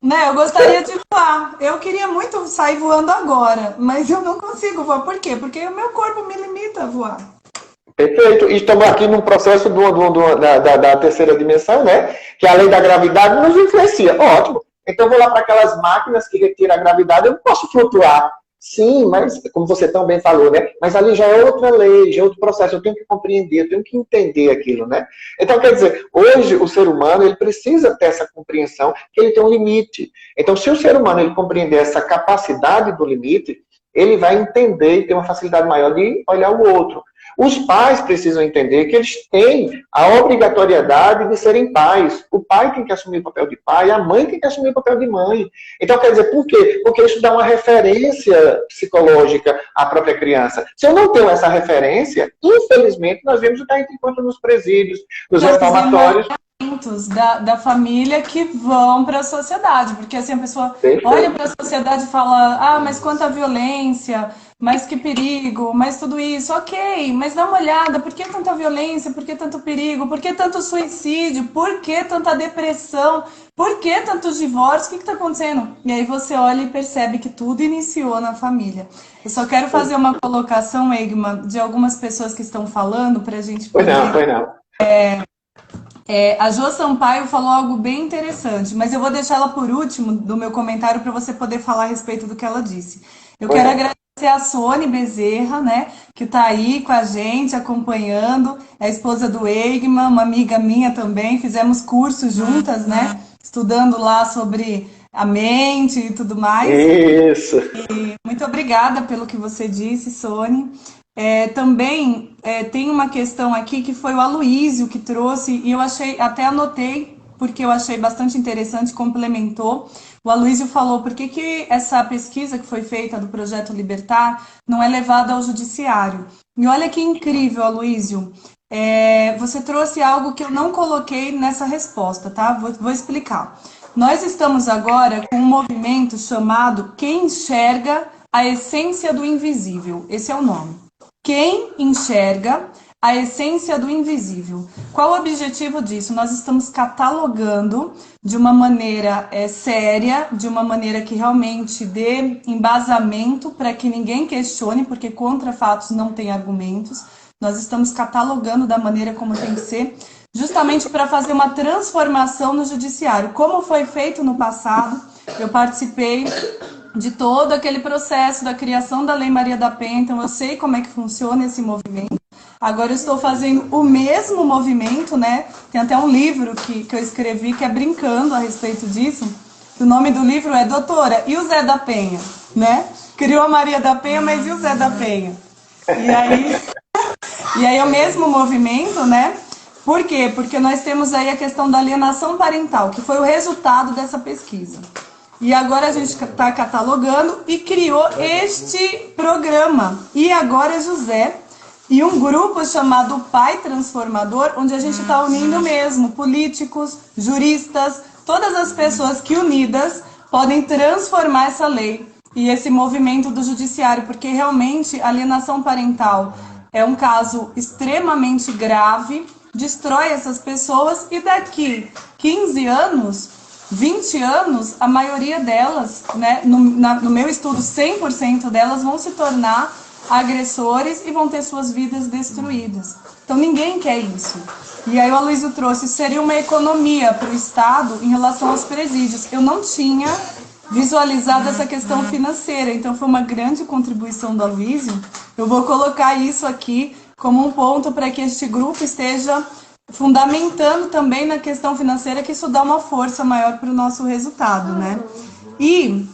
Né? Eu gostaria de voar. Eu queria muito sair voando agora, mas eu não consigo voar. Por quê? Porque o meu corpo me limita a voar. Perfeito. E estamos aqui num processo da terceira dimensão, né? Que a lei da gravidade nos influencia. Ótimo. Então eu vou lá para aquelas máquinas que retiram a gravidade, eu não posso flutuar. Sim, mas, como você também falou, né? Mas ali já é outra lei, já é outro processo, eu tenho que compreender, eu tenho que entender aquilo, né? Então, quer dizer, hoje o ser humano, ele precisa ter essa compreensão que ele tem um limite. Então, se o ser humano, ele compreender essa capacidade do limite, ele vai entender e ter uma facilidade maior de olhar o outro. Os pais precisam entender que eles têm a obrigatoriedade de serem pais. O pai tem que assumir o papel de pai, a mãe tem que assumir o papel de mãe. Então, quer dizer, por quê? Porque isso dá uma referência psicológica à própria criança. Se eu não tenho essa referência, infelizmente, nós vemos o que a gente encontra nos presídios, nos reformatórios. da família que vão para a sociedade, porque assim a pessoa olha para a sociedade e fala, ah, mas quanta violência, mas que perigo, mas tudo isso, ok, mas dá uma olhada, por que tanta violência, por que tanto perigo, por que tanto suicídio, por que tanta depressão, por que tantos divórcios, o que está acontecendo? E aí você olha e percebe que tudo iniciou na família. Eu só quero fazer uma colocação, Egma, de algumas pessoas que estão falando para a gente poder... Pois não. A Jo Sampaio falou algo bem interessante, mas eu vou deixar ela por último do meu comentário para você poder falar a respeito do que ela disse. Eu quero agradecer a Sônia Bezerra, né, que está aí com a gente, acompanhando, é a esposa do Egma, uma amiga minha também, fizemos cursos juntas, né, estudando lá sobre a mente e tudo mais. Isso! E muito obrigada pelo que você disse, Sônia. Também tem uma questão aqui que foi o Aloísio que trouxe, e eu achei, até anotei, porque eu achei bastante interessante, complementou. O Aloísio falou por que essa pesquisa que foi feita do Projeto Libertar não é levada ao judiciário. E olha que incrível, Aloísio. Você trouxe algo que eu não coloquei nessa resposta, tá? Vou explicar. Nós estamos agora com um movimento chamado Quem Enxerga a Essência do Invisível. Esse é o nome. Quem enxerga a essência do invisível. Qual o objetivo disso? Nós estamos catalogando de uma maneira séria, de uma maneira que realmente dê embasamento para que ninguém questione, porque contra fatos não tem argumentos. Nós estamos catalogando da maneira como tem que ser, justamente para fazer uma transformação no judiciário. Como foi feito no passado, eu participei de todo aquele processo da criação da Lei Maria da Penha, então eu sei como é que funciona esse movimento. Agora eu estou fazendo o mesmo movimento, né? Tem até um livro que eu escrevi que é brincando a respeito disso. O nome do livro é Doutora, e o Zé da Penha, né? Criou a Maria da Penha, mas e o Zé da Penha? E aí é o mesmo movimento, né? Por quê? Porque nós temos aí a questão da alienação parental, que foi o resultado dessa pesquisa. E agora a gente está catalogando e criou este programa. E agora José e um grupo chamado Pai Transformador, onde a gente está unindo mesmo políticos, juristas, todas as pessoas que unidas podem transformar essa lei e esse movimento do judiciário, porque realmente a alienação parental é um caso extremamente grave, destrói essas pessoas e daqui 15 anos... 20 anos, a maioria delas, né, no meu estudo, 100% delas vão se tornar agressores e vão ter suas vidas destruídas. Então ninguém quer isso. E aí o Aloysio trouxe, seria uma economia para o Estado em relação aos presídios. Eu não tinha visualizado essa questão financeira, então foi uma grande contribuição do Aloysio. Eu vou colocar isso aqui como um ponto para que este grupo esteja fundamentando também na questão financeira, que isso dá uma força maior para o nosso resultado, né? E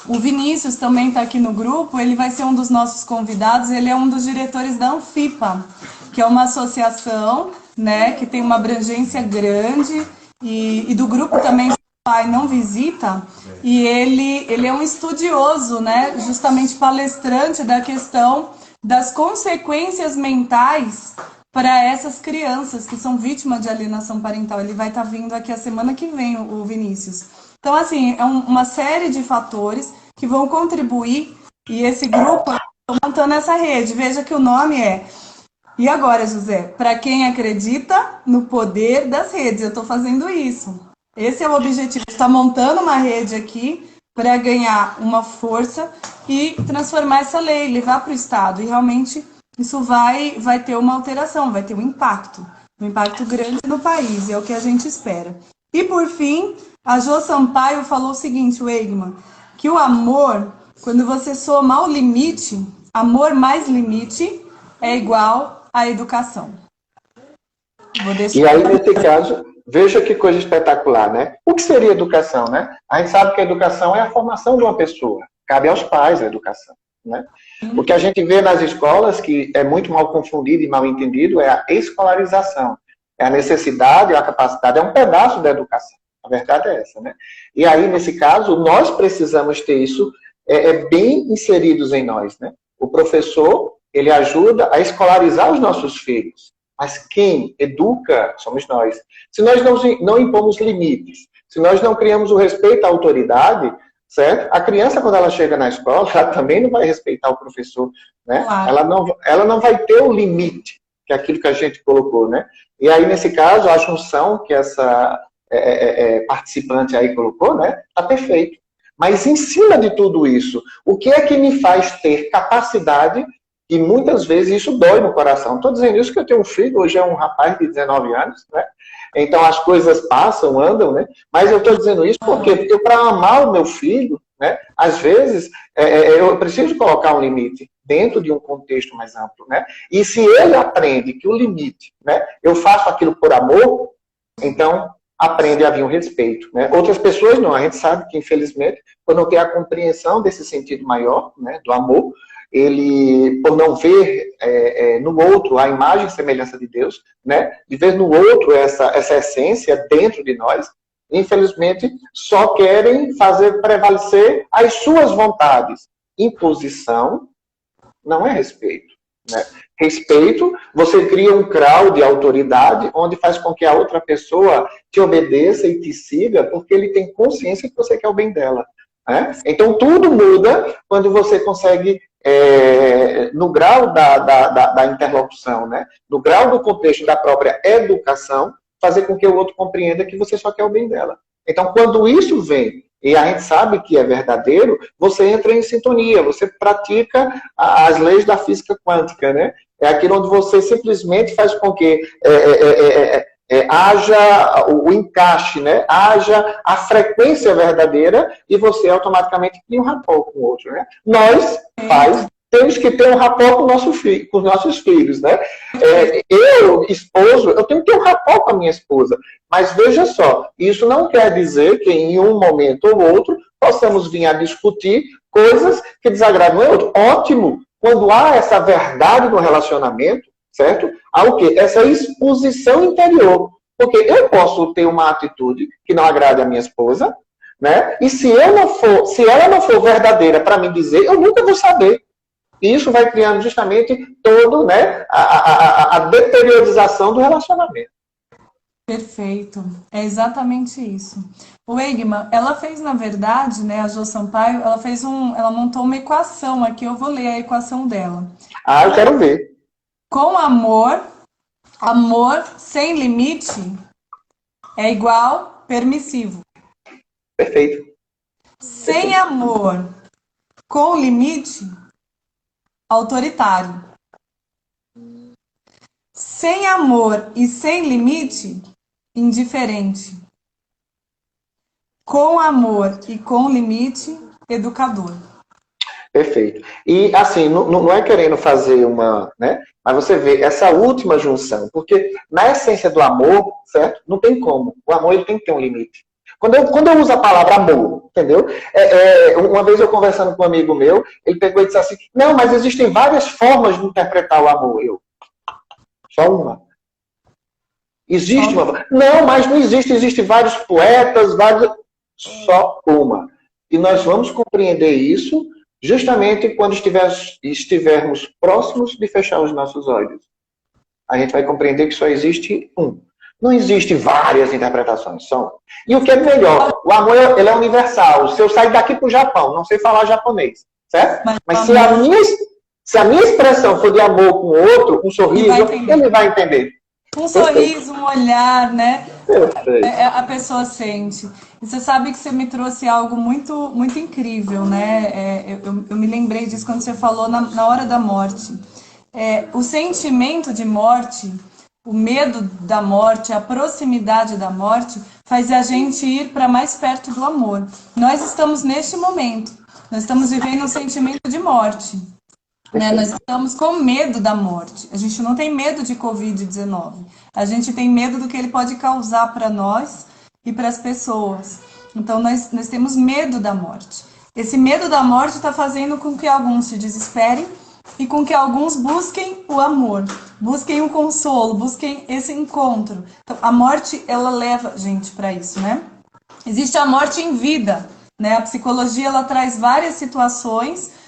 o Vinícius também está aqui no grupo, ele vai ser um dos nossos convidados, ele é um dos diretores da Anfipa, que é uma associação, né, que tem uma abrangência grande, e do grupo também Pai Não Visita, e ele é um estudioso, né, justamente palestrante da questão das consequências mentais para essas crianças que são vítimas de alienação parental. Ele vai estar vindo aqui a semana que vem, o Vinícius. Então, assim, é uma série de fatores que vão contribuir, e esse grupo está montando essa rede. Veja que o nome é... E agora, José? Para quem acredita no poder das redes. Eu estou fazendo isso. Esse é o objetivo. Está montando uma rede aqui para ganhar uma força e transformar essa lei, levar para o Estado. E realmente... isso vai ter uma alteração, vai ter um impacto grande no país, é o que a gente espera. E por fim, a Jo Sampaio falou o seguinte, o Egma, que o amor, quando você soma o limite, amor mais limite é igual à educação. E aí, nesse caso, veja que coisa espetacular, né? O que seria educação, né? A gente sabe que a educação é a formação de uma pessoa, cabe aos pais a educação. Né? O que a gente vê nas escolas, que é muito mal confundido e mal entendido, é a escolarização. É a necessidade, a capacidade, é um pedaço da educação. A verdade é essa, né? E aí, nesse caso, nós precisamos ter isso bem inseridos em nós, né? O professor, ele ajuda a escolarizar os nossos filhos, mas quem educa somos nós. Se nós não impomos limites, se nós não criamos o respeito à autoridade, certo? A criança, quando ela chega na escola, ela também não vai respeitar o professor, né? Claro. Ela não vai ter o limite, que é aquilo que a gente colocou, né? E aí, nesse caso, a junção que essa participante aí colocou, né? Está perfeito. Mas em cima de tudo isso, o que é que me faz ter capacidade, e muitas vezes isso dói no coração. Estou dizendo isso porque eu tenho um filho, hoje é um rapaz de 19 anos, né? Então as coisas passam, andam, né? Mas eu estou dizendo isso porque eu, para amar o meu filho, né? Às vezes eu preciso colocar um limite dentro de um contexto mais amplo, né? E se ele aprende que o limite, né? Eu faço aquilo por amor, então aprende a vir um respeito, né? Outras pessoas não, a gente sabe que infelizmente, por não ter a compreensão desse sentido maior, né? Do amor, ele, por não ver no outro a imagem e semelhança de Deus, né? De ver no outro essa essência dentro de nós, infelizmente, só querem fazer prevalecer as suas vontades. Imposição não é respeito, né? Respeito, você cria um grau de autoridade onde faz com que a outra pessoa te obedeça e te siga porque ele tem consciência que você quer o bem dela, né? Então, tudo muda quando você consegue, no grau da interlocução, né? No grau do contexto da própria educação, fazer com que o outro compreenda que você só quer o bem dela. Então, quando isso vem, e a gente sabe que é verdadeiro, você entra em sintonia, você pratica as leis da física quântica, né? É aquilo onde você simplesmente faz com que haja o encaixe, né? Haja a frequência verdadeira e você automaticamente cria um rapport com o outro, né? Nós, pais, temos que ter um rapport com os nossos filhos, né? Eu, esposo, eu tenho que ter um rapport com a minha esposa. Mas veja só, isso não quer dizer que em um momento ou outro possamos vir a discutir coisas que desagradam o outro. Ótimo! Quando há essa verdade no relacionamento, certo? Há o quê? Essa exposição interior. Porque eu posso ter uma atitude que não agrade a minha esposa, né? E se ela não for verdadeira para me dizer, eu nunca vou saber. E isso vai criando justamente todo, né, a deteriorização do relacionamento. Perfeito. É exatamente isso. O Egma, ela fez, na verdade, né, a Jo Sampaio, ela montou uma equação aqui, eu vou ler a equação dela. Ah, eu quero ver. Com amor sem limite é igual permissivo. Perfeito. Sem amor com limite, autoritário. Sem amor e sem limite, indiferente. Com amor e com limite, educador. Perfeito. E, assim, não é querendo fazer uma, né? Mas você vê essa última junção, porque na essência do amor, certo? Não tem como. O amor, ele tem que ter um limite. Quando eu uso a palavra amor, entendeu? Uma vez eu conversando com um amigo meu, ele pegou e disse assim, não, mas existem várias formas de interpretar o amor. Só uma. Existe uma. Não, mas não existe. Existem vários poetas, só uma. E nós vamos compreender isso justamente quando estivermos próximos de fechar os nossos olhos. A gente vai compreender que só existe um. Não existe várias interpretações, só. E o que é melhor, o amor ele é universal. Se eu sair daqui para o Japão, não sei falar japonês, certo? Mas se a minha expressão for de amor com o outro, um sorriso, ele vai entender. Um sorriso, um olhar, né? A pessoa sente. E você sabe que você me trouxe algo muito, muito incrível, né? Eu me lembrei disso quando você falou na hora da morte. O sentimento de morte, o medo da morte, a proximidade da morte, faz a gente ir para mais perto do amor. Nós estamos neste momento, nós estamos vivendo um sentimento de morte. Né? Nós estamos com medo da morte. A gente não tem medo de Covid-19. A gente tem medo do que ele pode causar para nós e para as pessoas. Então, nós temos medo da morte. Esse medo da morte está fazendo com que alguns se desesperem e com que alguns busquem o amor, busquem o consolo, busquem esse encontro. Então, a morte, ela leva a gente para isso, né? Existe a morte em vida, né? A psicologia, ela traz várias situações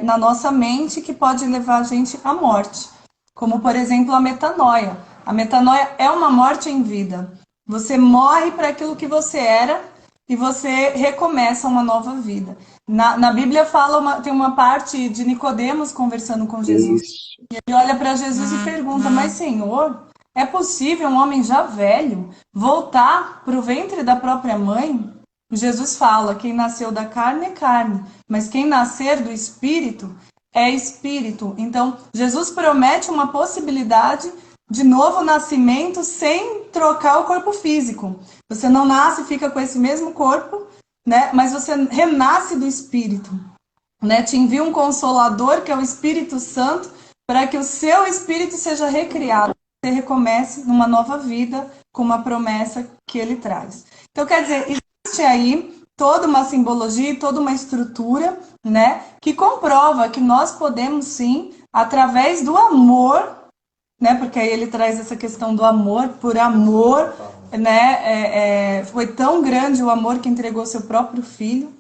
na nossa mente que pode levar a gente à morte. como, por exemplo, a metanoia. A metanoia é uma morte em vida. Você morre para aquilo que você era e você recomeça uma nova vida. Na Bíblia tem uma parte de Nicodemos conversando com Jesus. Isso. E ele olha para Jesus e pergunta, mas Senhor, é possível um homem já velho voltar para o ventre da própria mãe? Jesus fala, quem nasceu da carne é carne, mas quem nascer do Espírito é Espírito. Então, Jesus promete uma possibilidade de novo nascimento sem trocar o corpo físico. Você não nasce e fica com esse mesmo corpo, né? Mas você renasce do Espírito. Né? Te envia um Consolador, que é o Espírito Santo, para que o seu espírito seja recriado. Você recomece numa nova vida com uma promessa que ele traz. Então, quer dizer, existe aí toda uma simbologia, toda uma estrutura, né, que comprova que nós podemos sim, através do amor, né, porque aí ele traz essa questão do amor, por amor, né, foi tão grande o amor que entregou seu próprio filho.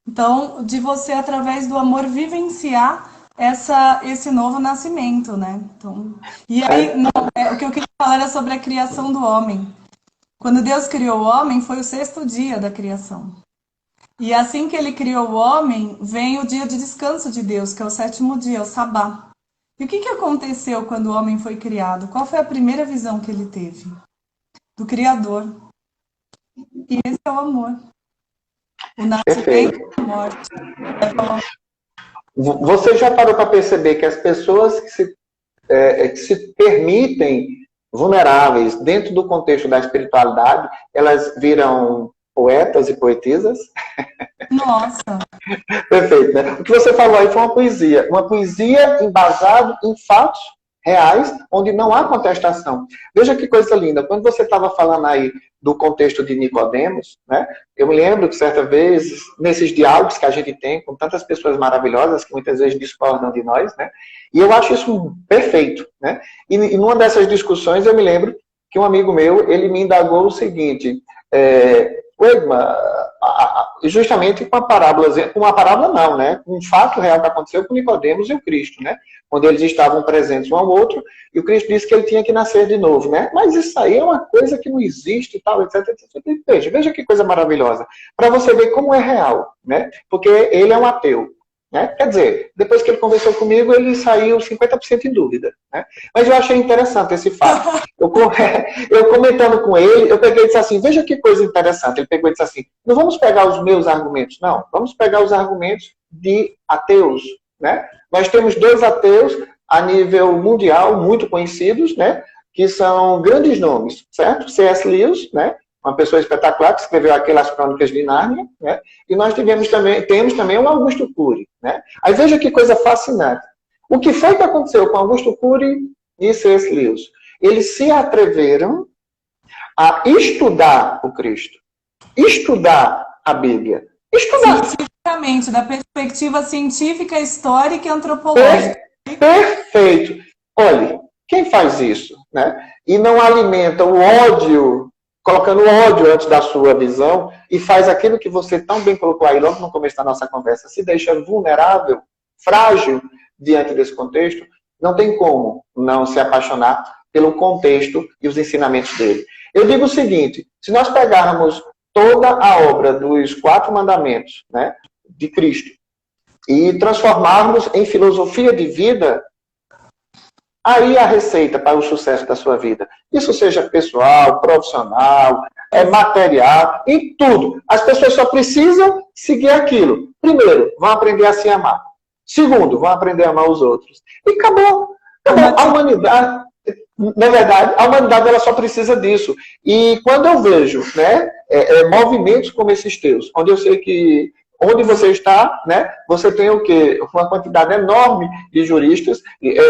Então, de você, através do amor, vivenciar esse novo nascimento, né? Então, e aí, o que eu queria falar era sobre a criação do homem. Quando Deus criou o homem, foi o 6º dia da criação. E assim que ele criou o homem, vem o dia de descanso de Deus, que é o 7º dia, o Sabá. E o que aconteceu quando o homem foi criado? Qual foi a primeira visão que ele teve? Do Criador. E esse é o amor. O nascimento e a morte. Você já parou para perceber que as pessoas que se permitem vulneráveis dentro do contexto da espiritualidade, elas viram poetas e poetisas? Nossa! Perfeito, né? O que você falou aí foi uma poesia embasada em fatos reais, onde não há contestação. Veja que coisa linda, quando você estava falando aí do contexto de Nicodemos, né? Eu me lembro que certa vez, nesses diálogos que a gente tem com tantas pessoas maravilhosas, que muitas vezes discordam de nós, né? E eu acho isso perfeito, né? E numa dessas discussões eu me lembro que um amigo meu, ele me indagou o seguinte, Wegman, justamente com uma parábola não, né? Um fato real que aconteceu com Nicodemos e o Cristo, né? Quando eles estavam presentes um ao outro, e o Cristo disse que ele tinha que nascer de novo, né? Mas isso aí é uma coisa que não existe e tal, etc, etc. Veja que coisa maravilhosa. Para você ver como é real, né? Porque ele é um ateu, né? Quer dizer, depois que ele conversou comigo, ele saiu 50% em dúvida, né? Mas eu achei interessante esse fato. Eu comentando com ele, eu peguei e disse assim, veja que coisa interessante. Ele pegou e disse assim, não vamos pegar os meus argumentos, não. Vamos pegar os argumentos de ateus, né? Nós temos 2 ateus a nível mundial, muito conhecidos, né? Que são grandes nomes, certo? C.S. Lewis, né? Uma pessoa espetacular que escreveu aquelas Crônicas de Nárnia, né? E nós temos também o Augusto Cury, né? Aí veja que coisa fascinante. O que foi que aconteceu com Augusto Cury e C.S. Lewis? Eles se atreveram a estudar o Cristo, estudar a Bíblia, estudar. Cientificamente, da perspectiva científica, histórica e antropológica. Perfeito. Olhe, quem faz isso, né? E não alimenta o ódio, colocando o ódio antes da sua visão, e faz aquilo que você tão bem colocou aí logo no começo da nossa conversa, se deixa vulnerável, frágil diante desse contexto, não tem como não se apaixonar pelo contexto e os ensinamentos dele. Eu digo o seguinte, se nós pegarmos toda a obra dos 4 mandamentos, né, de Cristo, e transformarmos em filosofia de vida, aí a receita para o sucesso da sua vida. Isso seja pessoal, profissional, material, em tudo. As pessoas só precisam seguir aquilo. Primeiro, vão aprender a se amar. Segundo, vão aprender a amar os outros. E acabou. A humanidade, na verdade, a humanidade ela só precisa disso. E quando eu vejo, né, movimentos como esses teus, onde eu sei que onde você está, né, você tem o quê? Uma quantidade enorme de juristas,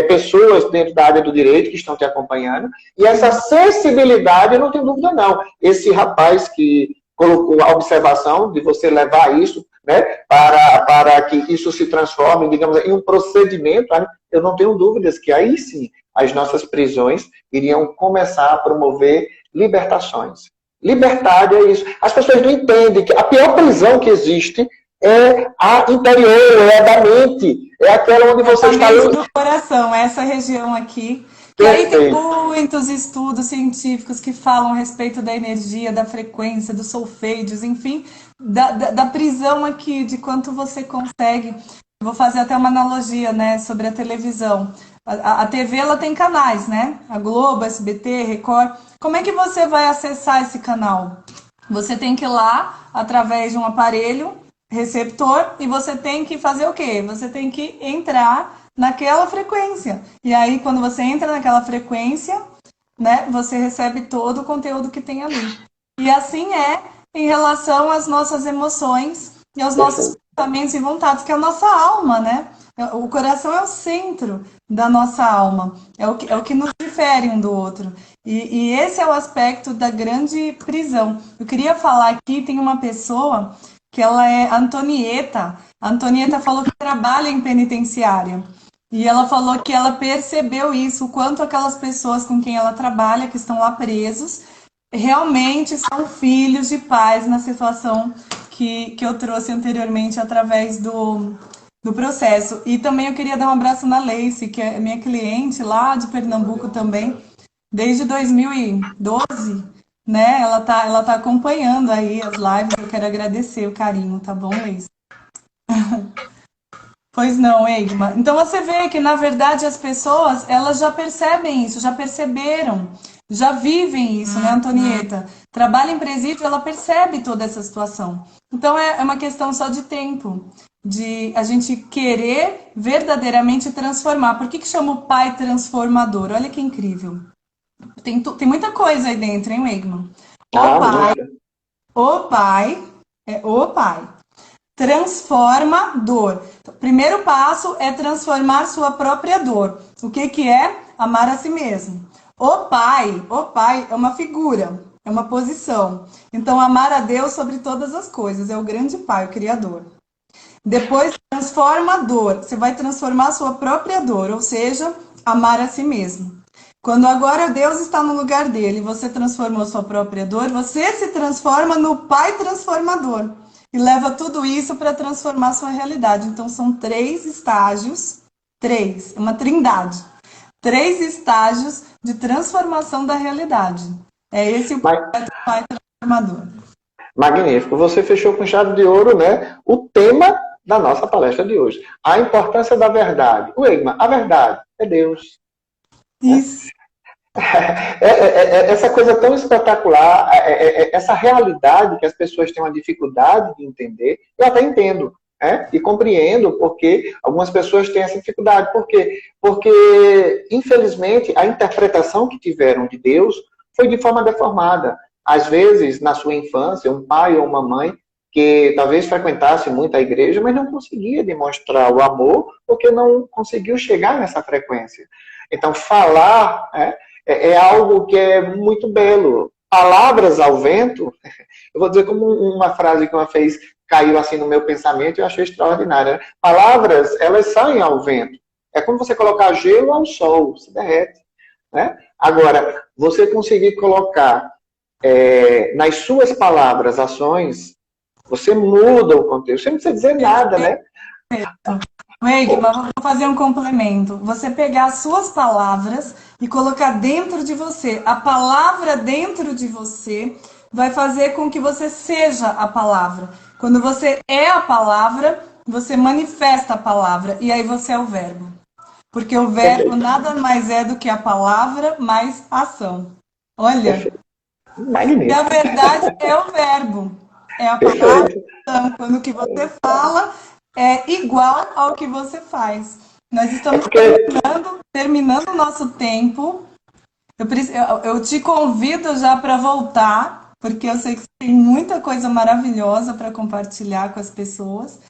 pessoas dentro da área do direito que estão te acompanhando, e essa sensibilidade, eu não tenho dúvida não. Esse rapaz que colocou a observação de você levar isso, né, para que isso se transforme, digamos, em um procedimento, né, eu não tenho dúvidas que aí sim as nossas prisões iriam começar a promover libertações. Liberdade é isso. As pessoas não entendem que a pior prisão que existe é a interior, é a da mente, é aquela onde você está... do coração, essa região aqui. E aí tem muitos estudos científicos que falam a respeito da energia, da frequência, dos solfédios, enfim, da prisão aqui, de quanto você consegue. Vou fazer até uma analogia, né, sobre a televisão. A TV, ela tem canais, né? A Globo, SBT, Record. Como é que você vai acessar esse canal? Você tem que ir lá, através de um aparelho receptor, e você tem que fazer o quê? Você tem que entrar naquela frequência. E aí, quando você entra naquela frequência, né, você recebe todo o conteúdo que tem ali. E assim é em relação às nossas emoções e aos nossos pensamentos e vontades, que é a nossa alma, né? O coração é o centro da nossa alma, é o que nos difere um do outro. E esse é o aspecto da grande prisão. Eu queria falar aqui, tem uma pessoa que ela é Antonieta. A Antonieta falou que trabalha em penitenciária. E ela falou que ela percebeu isso, o quanto aquelas pessoas com quem ela trabalha, que estão lá presos, realmente são filhos de pais na situação que eu trouxe anteriormente através do processo. E também eu queria dar um abraço na Leice, que é minha cliente lá de Pernambuco também, desde 2012, né? Ela tá acompanhando aí as lives, eu quero agradecer o carinho, tá bom, Leice? Pois não, Egma. Então você vê que, na verdade, as pessoas, elas já percebem isso, já perceberam, já vivem isso, né, Antonieta? Trabalha em presídio, ela percebe toda essa situação. Então é uma questão só de tempo, de a gente querer verdadeiramente transformar. Por que chama o pai transformador? Olha que incrível. Tem muita coisa aí dentro, hein, Egma? O pai transforma dor. O primeiro passo é transformar sua própria dor. O que é? Amar a si mesmo. O pai é uma figura, é uma posição. Então, amar a Deus sobre todas as coisas, é o grande pai, o Criador. Depois, transforma a dor. Você vai transformar a sua própria dor, ou seja, amar a si mesmo. Quando agora Deus está no lugar dele, você transformou sua própria dor, você se transforma no pai transformador. E leva tudo isso para transformar sua realidade. Então, são 3 estágios, uma trindade. 3 estágios de transformação da realidade. É esse o pai transformador. Magnífico. Você fechou com chave de ouro, né? O tema da nossa palestra de hoje. A importância da verdade. O Egma, a verdade é Deus. Isso. Essa coisa tão espetacular, essa realidade que as pessoas têm uma dificuldade de entender, eu até entendo, né? E compreendo porque algumas pessoas têm essa dificuldade. Por quê? Porque, infelizmente, a interpretação que tiveram de Deus foi de forma deformada. Às vezes, na sua infância, um pai ou uma mãe que talvez frequentasse muito a igreja, mas não conseguia demonstrar o amor porque não conseguiu chegar nessa frequência. Então, falar... é algo que é muito belo. Palavras ao vento, eu vou dizer como uma frase que uma vez caiu assim no meu pensamento e eu achei extraordinária. Palavras, elas saem ao vento. É como você colocar gelo ao sol, se derrete. Né? Agora, você conseguir colocar nas suas palavras ações, você muda o contexto. Você não precisa dizer nada, né? Egma, vou fazer um complemento. Você pegar as suas palavras e colocar dentro de você. A palavra dentro de você vai fazer com que você seja a palavra. Quando você é a palavra, você manifesta a palavra. E aí você é o verbo. Porque o verbo nada mais é do que a palavra mais ação. Olha. Magnífico. E a verdade é o verbo. É a palavra. Quando o que você fala é igual ao que você faz. Nós estamos terminando o nosso tempo. Eu te convido já para voltar, porque eu sei que você tem muita coisa maravilhosa para compartilhar com as pessoas.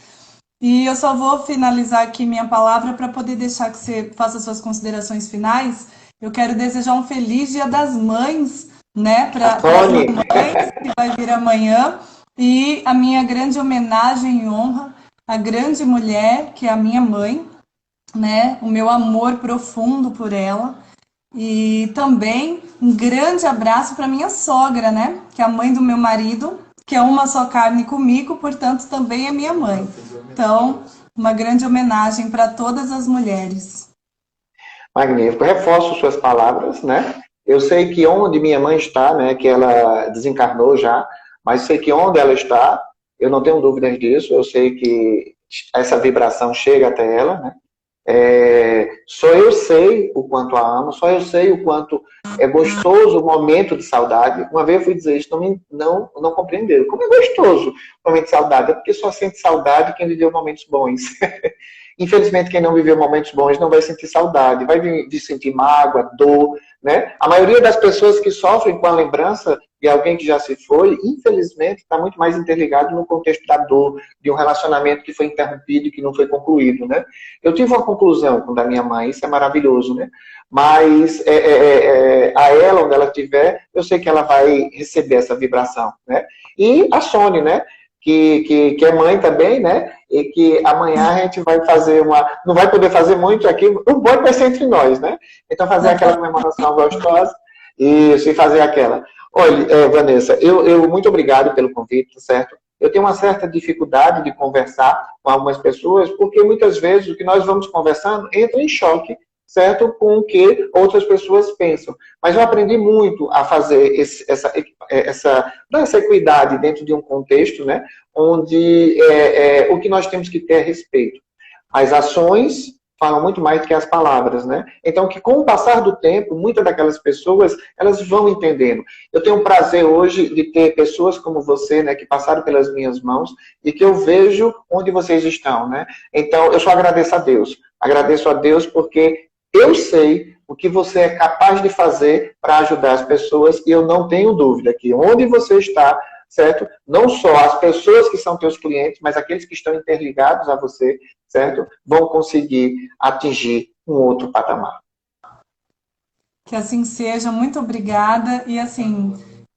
E eu só vou finalizar aqui minha palavra para poder deixar que você faça suas considerações finais. Eu quero desejar um feliz Dia das Mães, né, para as mães que vai vir amanhã. E a minha grande homenagem e honra à grande mulher, que é a minha mãe, né, o meu amor profundo por ela. E também um grande abraço para minha sogra, né, que é a mãe do meu marido, que é uma só carne comigo, portanto também é minha mãe. Então, uma grande homenagem para todas as mulheres. Magnífico. Reforço suas palavras, né? Eu sei que onde minha mãe está, né, que ela desencarnou já, mas sei que onde ela está, eu não tenho dúvidas disso, eu sei que essa vibração chega até ela, né? Só eu sei o quanto a amo, só eu sei o quanto é gostoso o momento de saudade. Uma vez eu fui dizer isso, não compreenderam. Como é gostoso o momento de saudade? É porque só sente saudade quem viveu momentos bons. Infelizmente, quem não viveu momentos bons não vai sentir saudade, vai sentir mágoa, dor, né? A maioria das pessoas que sofrem com a lembrança de alguém que já se foi, infelizmente, está muito mais interligado no contexto da dor, de um relacionamento que foi interrompido e que não foi concluído, né? Eu tive uma conclusão com a minha mãe, isso é maravilhoso, né? Mas a ela, onde ela estiver, eu sei que ela vai receber essa vibração, né? E a Sônia, né? Que é mãe também, né? E que amanhã a gente vai fazer não vai poder fazer muito aqui, o bom vai ser entre nós, né? Então fazer aquela comemoração gostosa e fazer aquela. Olha, Vanessa, eu muito obrigado pelo convite, certo? Eu tenho uma certa dificuldade de conversar com algumas pessoas, porque muitas vezes o que nós vamos conversando entra em choque, certo? Com o que outras pessoas pensam. Mas eu aprendi muito a fazer essa equidade dentro de um contexto, né? Onde o que nós temos que ter é respeito. As ações falam muito mais do que as palavras, né? Então, que com o passar do tempo, muitas daquelas pessoas, elas vão entendendo. Eu tenho o prazer hoje de ter pessoas como você, né, que passaram pelas minhas mãos e que eu vejo onde vocês estão, né? Então, eu só agradeço a Deus. Agradeço a Deus porque eu sei o que você é capaz de fazer para ajudar as pessoas e eu não tenho dúvida que onde você está, certo? Não só as pessoas que são teus clientes, mas aqueles que estão interligados a você, certo? Vão conseguir atingir um outro patamar. Que assim seja, muito obrigada. E assim,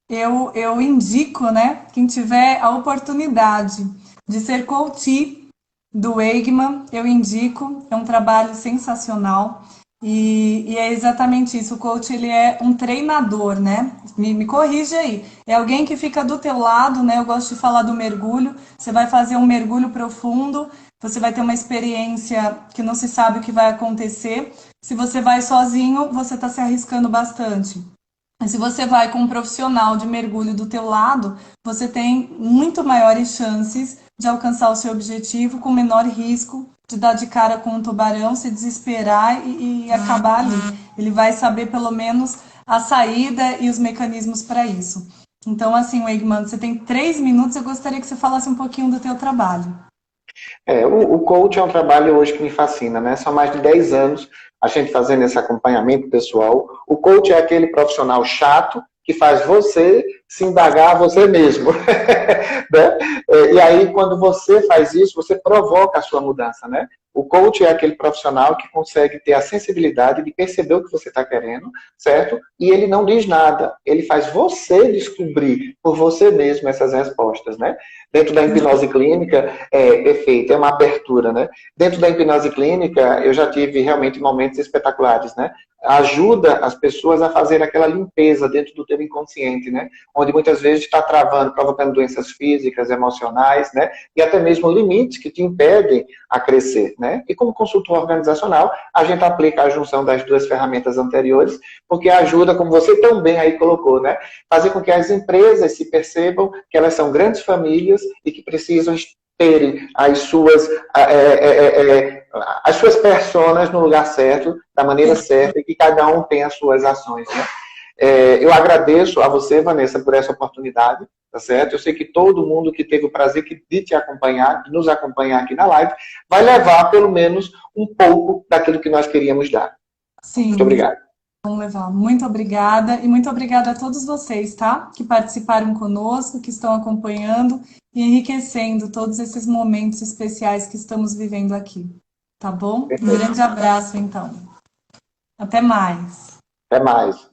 eu indico, né, quem tiver a oportunidade de ser coach do Eggman, eu indico, é um trabalho sensacional. E é exatamente isso, o coach ele é um treinador, né? Me corrige aí. É alguém que fica do teu lado, né? Eu gosto de falar do mergulho. Você vai fazer um mergulho profundo, você vai ter uma experiência que não se sabe o que vai acontecer. Se você vai sozinho, você está se arriscando bastante. Mas se você vai com um profissional de mergulho do teu lado, você tem muito maiores chances de alcançar o seu objetivo com menor risco de dar de cara com um tubarão, se desesperar e acabar ali. Ele vai saber pelo menos a saída e os mecanismos para isso. Então, assim, Eggman, você tem 3 minutos, eu gostaria que você falasse um pouquinho do teu trabalho. O coach é um trabalho hoje que me fascina, né? São mais de 10 anos a gente fazendo esse acompanhamento pessoal. O coach é aquele profissional chato que faz você se indagar a você mesmo. Né? E aí, quando você faz isso, você provoca a sua mudança, né? O coach é aquele profissional que consegue ter a sensibilidade de perceber o que você está querendo, certo? E ele não diz nada. Ele faz você descobrir por você mesmo essas respostas, né? Dentro da hipnose clínica, perfeito, é uma abertura, né? Dentro da hipnose clínica, eu já tive realmente momentos espetaculares, né? Ajuda as pessoas a fazer aquela limpeza dentro do teu inconsciente, né? Onde muitas vezes está travando, provocando doenças físicas, emocionais, né? E até mesmo limites que te impedem a crescer, né? E como consultor organizacional, a gente aplica a junção das duas ferramentas anteriores, porque ajuda, como você também aí colocou, né? Fazer com que as empresas se percebam que elas são grandes famílias e que precisam terem as suas personas no lugar certo, da maneira certa, e que cada um tem as suas ações, né? Eu agradeço a você, Vanessa, por essa oportunidade, tá certo? Eu sei que todo mundo que teve o prazer de te acompanhar, de nos acompanhar aqui na live, vai levar pelo menos um pouco daquilo que nós queríamos dar. Sim. Muito obrigado. Vamos levar. Muito obrigada e muito obrigada a todos vocês, tá? Que participaram conosco, que estão acompanhando e enriquecendo todos esses momentos especiais que estamos vivendo aqui. Tá bom? Um grande abraço, então. Até mais. Até mais.